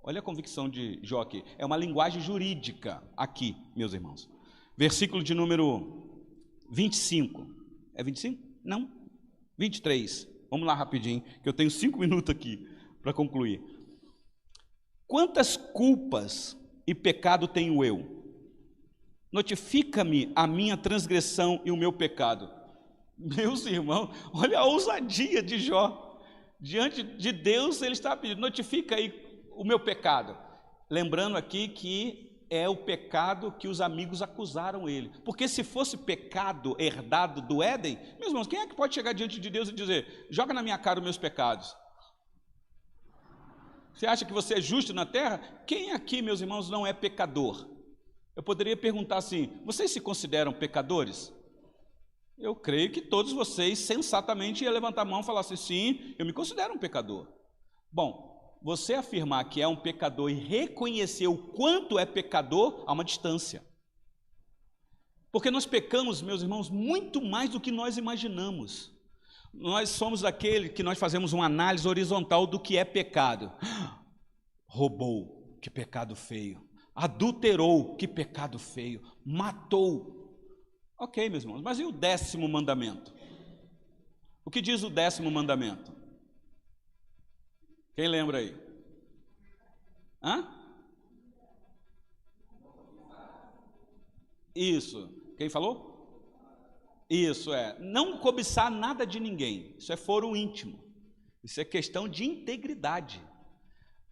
A: Olha a convicção de Jó aqui. É uma linguagem jurídica aqui, meus irmãos. Versículo de número 25. É 25? Não. 23. Vamos lá rapidinho, que eu tenho 5 minutos aqui para concluir. Quantas culpas e pecado tenho eu? Notifica-me a minha transgressão e o meu pecado. Meus irmãos, olha a ousadia de Jó. Diante de Deus, ele está pedindo, notifica aí o meu pecado. Lembrando aqui que é o pecado que os amigos acusaram ele. Porque se fosse pecado herdado do Éden, meus irmãos, quem é que pode chegar diante de Deus e dizer, joga na minha cara os meus pecados? Você acha que você é justo na terra? Quem aqui, meus irmãos, não é pecador? Eu poderia perguntar assim, vocês se consideram pecadores? Eu creio que todos vocês sensatamente iam levantar a mão e falar assim, sim, eu me considero um pecador. Bom, você afirmar que é um pecador e reconhecer o quanto é pecador, há uma distância. Porque nós pecamos, meus irmãos, muito mais do que nós imaginamos. Nós somos aquele que nós fazemos uma análise horizontal do que é pecado. Roubou, que pecado feio. Adulterou, que pecado feio. Matou. Ok, meus irmãos, mas e o 10º mandamento? O que diz o 10º mandamento? Quem lembra aí? Hã? Isso. Quem falou? Isso é. Não cobiçar nada de ninguém. Isso é foro íntimo. Isso é questão de integridade.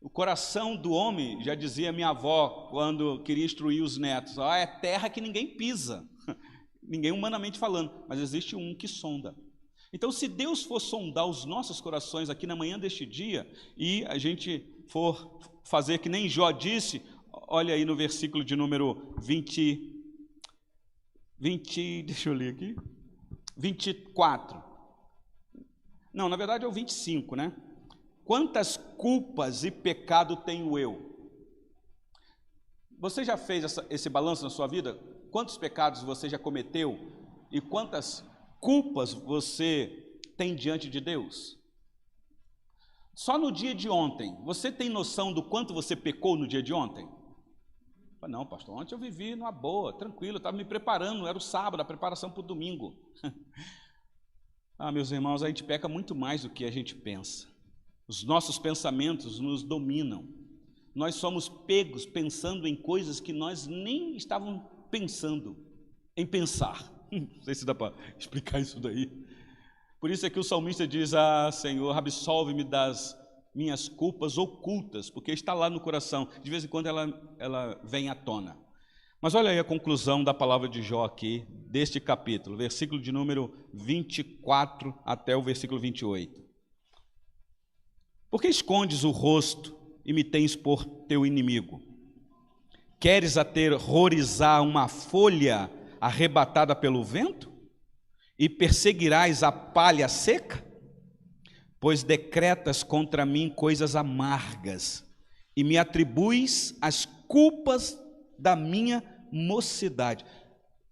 A: O coração do homem, já dizia minha avó, quando queria instruir os netos, é terra que ninguém pisa. Ninguém humanamente falando, mas existe um que sonda. Então, se Deus for sondar os nossos corações aqui na manhã deste dia, e a gente for fazer que nem Jó disse, olha aí no versículo de número 20, deixa eu ler aqui, 24. Não, na verdade é o 25, né? Quantas culpas e pecado tenho eu? Você já fez esse balanço na sua vida? Quantos pecados você já cometeu? E quantas culpas você tem diante de Deus? Só no dia de ontem, você tem noção do quanto você pecou no dia de ontem? Não, pastor, ontem eu vivi numa boa, tranquilo, estava me preparando, era o sábado, a preparação para o domingo. Meus irmãos, a gente peca muito mais do que a gente pensa. Os nossos pensamentos nos dominam. Nós somos pegos pensando em coisas que nós nem estávamos pensando em pensar. Não sei se dá para explicar isso daí. Por isso é que o salmista diz, Senhor, absolve-me das minhas culpas ocultas, porque está lá no coração, de vez em quando ela vem à tona. Mas olha aí a conclusão da palavra de Jó aqui, deste capítulo, versículo de número 24 até o versículo 28. Por que escondes o rosto e me tens por teu inimigo? Queres aterrorizar uma folha arrebatada pelo vento? E perseguirás a palha seca? Pois decretas contra mim coisas amargas e me atribuis as culpas da minha mocidade.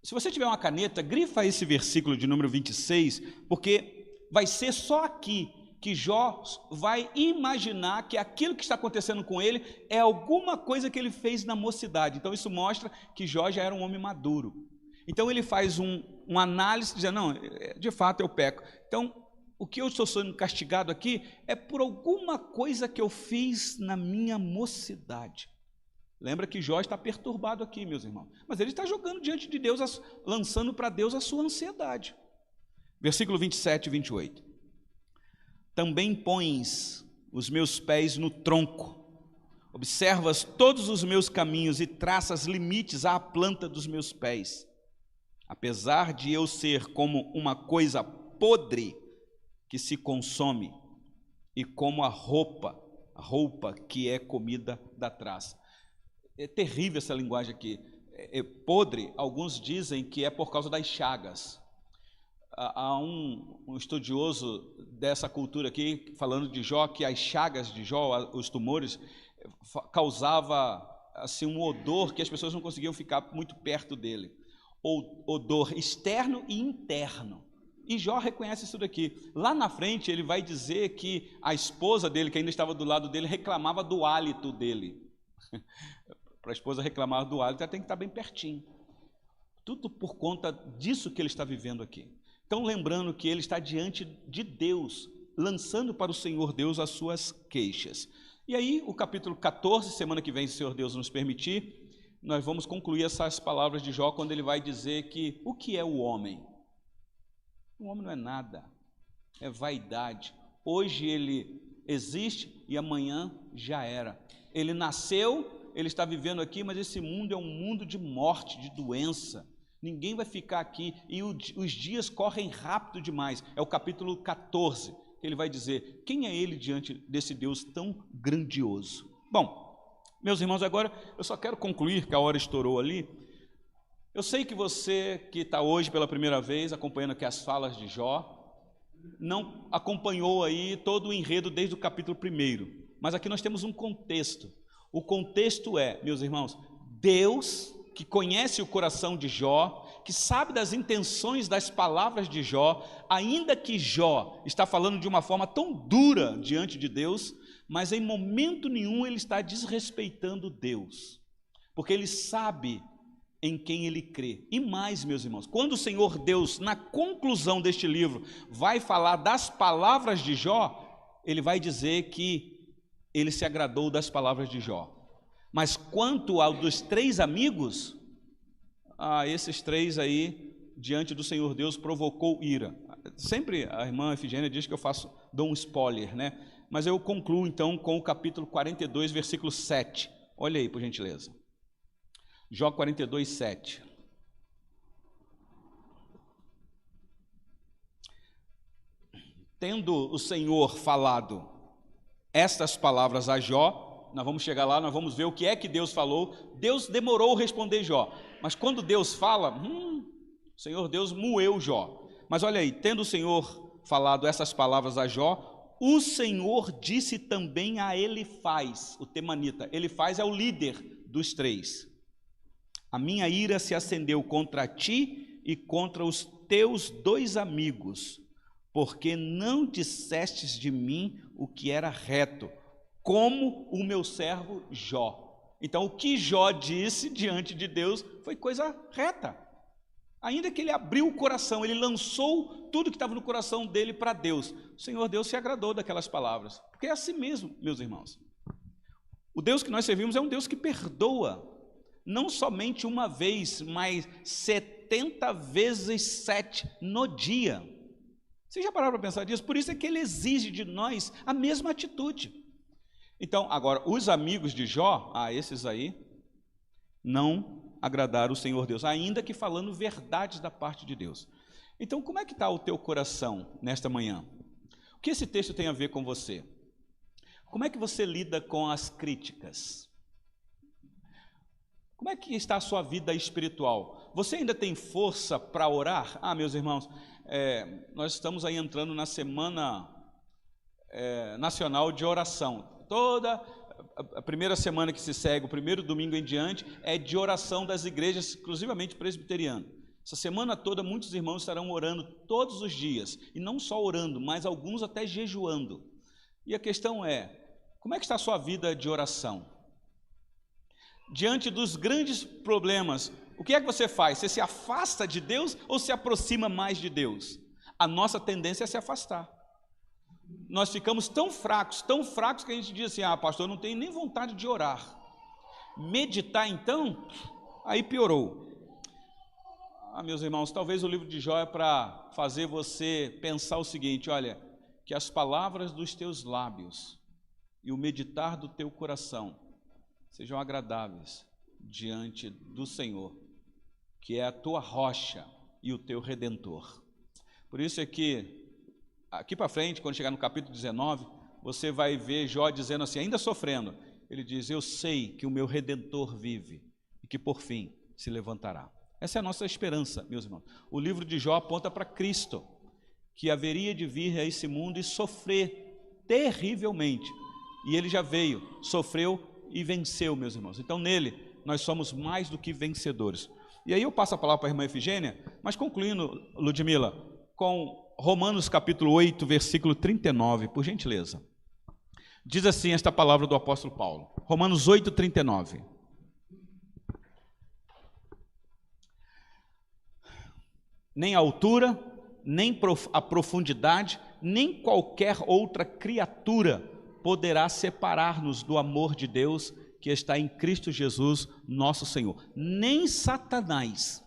A: Se você tiver uma caneta, grifa esse versículo de número 26, porque vai ser só aqui que Jó vai imaginar que aquilo que está acontecendo com ele é alguma coisa que ele fez na mocidade. Então isso mostra que Jó já era um homem maduro. Então ele faz uma análise, dizendo, não, de fato eu peco. Então, o que eu estou sendo castigado aqui é por alguma coisa que eu fiz na minha mocidade. Lembra que Jó está perturbado aqui, meus irmãos. Mas ele está jogando diante de Deus, lançando para Deus a sua ansiedade. Versículo 27 e 28. Também pões os meus pés no tronco, observas todos os meus caminhos e traças limites à planta dos meus pés. Apesar de eu ser como uma coisa podre que se consome e como a roupa que é comida da traça. É terrível essa linguagem aqui. Podre, alguns dizem que é por causa das chagas. Há um estudioso dessa cultura aqui, falando de Jó, que as chagas de Jó, os tumores, causava assim, um odor que as pessoas não conseguiam ficar muito perto dele. Odor externo e interno. E Jó reconhece isso daqui. Lá na frente ele vai dizer que a esposa dele, que ainda estava do lado dele, reclamava do hálito dele. Para a esposa reclamar do hálito, ela tem que estar bem pertinho. Tudo por conta disso que ele está vivendo aqui. Então, lembrando que ele está diante de Deus, lançando para o Senhor Deus as suas queixas. E aí, o capítulo 14, semana que vem, se o Senhor Deus nos permitir, nós vamos concluir essas palavras de Jó, quando ele vai dizer que o que é o homem? O homem não é nada, é vaidade. Hoje ele existe e amanhã já era. Ele nasceu, ele está vivendo aqui, mas esse mundo é um mundo de morte, de doença. Ninguém vai ficar aqui e os dias correm rápido demais. É o capítulo 14, que ele vai dizer, quem é ele diante desse Deus tão grandioso? Bom, meus irmãos, agora eu só quero concluir, que a hora estourou ali. Eu sei que você que está hoje pela primeira vez acompanhando aqui as falas de Jó, não acompanhou aí todo o enredo desde o capítulo 1, mas aqui nós temos um contexto. O contexto é, meus irmãos, Deus, que conhece o coração de Jó, que sabe das intenções das palavras de Jó, ainda que Jó está falando de uma forma tão dura diante de Deus, mas em momento nenhum ele está desrespeitando Deus, porque ele sabe em quem ele crê. E mais, meus irmãos, quando o Senhor Deus, na conclusão deste livro, vai falar das palavras de Jó, ele vai dizer que ele se agradou das palavras de Jó. Mas quanto ao dos 3 amigos, esses 3 aí, diante do Senhor Deus, provocou ira. Sempre a irmã Efigênia diz que eu dou um spoiler, né? Mas eu concluo então com o capítulo 42, versículo 7. Olha aí, por gentileza. Jó 42, 7. Tendo o Senhor falado estas palavras a Jó, nós vamos chegar lá, nós vamos ver o que é que Deus falou. Deus demorou a responder Jó, mas quando Deus fala, o Senhor Deus moeu Jó. Mas olha aí, tendo o Senhor falado essas palavras a Jó, o Senhor disse também a Elifaz, o temanita. Elifaz é o líder dos 3. A minha ira se acendeu contra ti e contra os teus 2 amigos, porque não dissestes de mim o que era reto, como o meu servo Jó. Então, o que Jó disse diante de Deus foi coisa reta. Ainda que ele abriu o coração, ele lançou tudo que estava no coração dele para Deus. O Senhor Deus se agradou daquelas palavras, porque é assim mesmo, meus irmãos. O Deus que nós servimos é um Deus que perdoa, não somente uma vez, mas 70 vezes 7 no dia. Você já pararam para pensar nisso? Por isso é que ele exige de nós a mesma atitude. Então, agora, os amigos de Jó, esses aí, não agradaram o Senhor Deus, ainda que falando verdades da parte de Deus. Então, como é que está o teu coração nesta manhã? O que esse texto tem a ver com você? Como é que você lida com as críticas? Como é que está a sua vida espiritual? Você ainda tem força para orar? Meus irmãos, nós estamos aí entrando na Semana Nacional de Oração. Toda a primeira semana que se segue, o primeiro domingo em diante, é de oração das igrejas, exclusivamente presbiterianas. Essa semana toda, muitos irmãos estarão orando todos os dias, e não só orando, mas alguns até jejuando. E a questão é, como é que está a sua vida de oração? Diante dos grandes problemas, o que é que você faz? Você se afasta de Deus ou se aproxima mais de Deus? A nossa tendência é se afastar. Nós ficamos tão fracos que a gente diz assim, pastor, eu não tenho nem vontade de orar. Meditar então, aí piorou. Meus irmãos, talvez o livro de Jó é para fazer você pensar o seguinte, olha, que as palavras dos teus lábios e o meditar do teu coração sejam agradáveis diante do Senhor, que é a tua rocha e o teu redentor. Por isso é que, aqui para frente, quando chegar no capítulo 19, você vai ver Jó dizendo assim, ainda sofrendo, ele diz, eu sei que o meu redentor vive e que por fim se levantará. Essa é a nossa esperança, meus irmãos. O livro de Jó aponta para Cristo, que haveria de vir a esse mundo e sofrer terrivelmente. E ele já veio, sofreu e venceu, meus irmãos. Então nele nós somos mais do que vencedores. E aí eu passo a palavra para a irmã Efigênia, mas concluindo, Ludmila, com Romanos capítulo 8, versículo 39, por gentileza. Diz assim esta palavra do apóstolo Paulo. Romanos 8, 39. Nem a altura, nem a profundidade, nem qualquer outra criatura poderá separar-nos do amor de Deus que está em Cristo Jesus, nosso Senhor. Nem Satanás,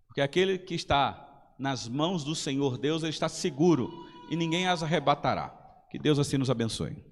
A: porque aquele que está nas mãos do Senhor Deus, ele está seguro e ninguém as arrebatará. Que Deus assim nos abençoe.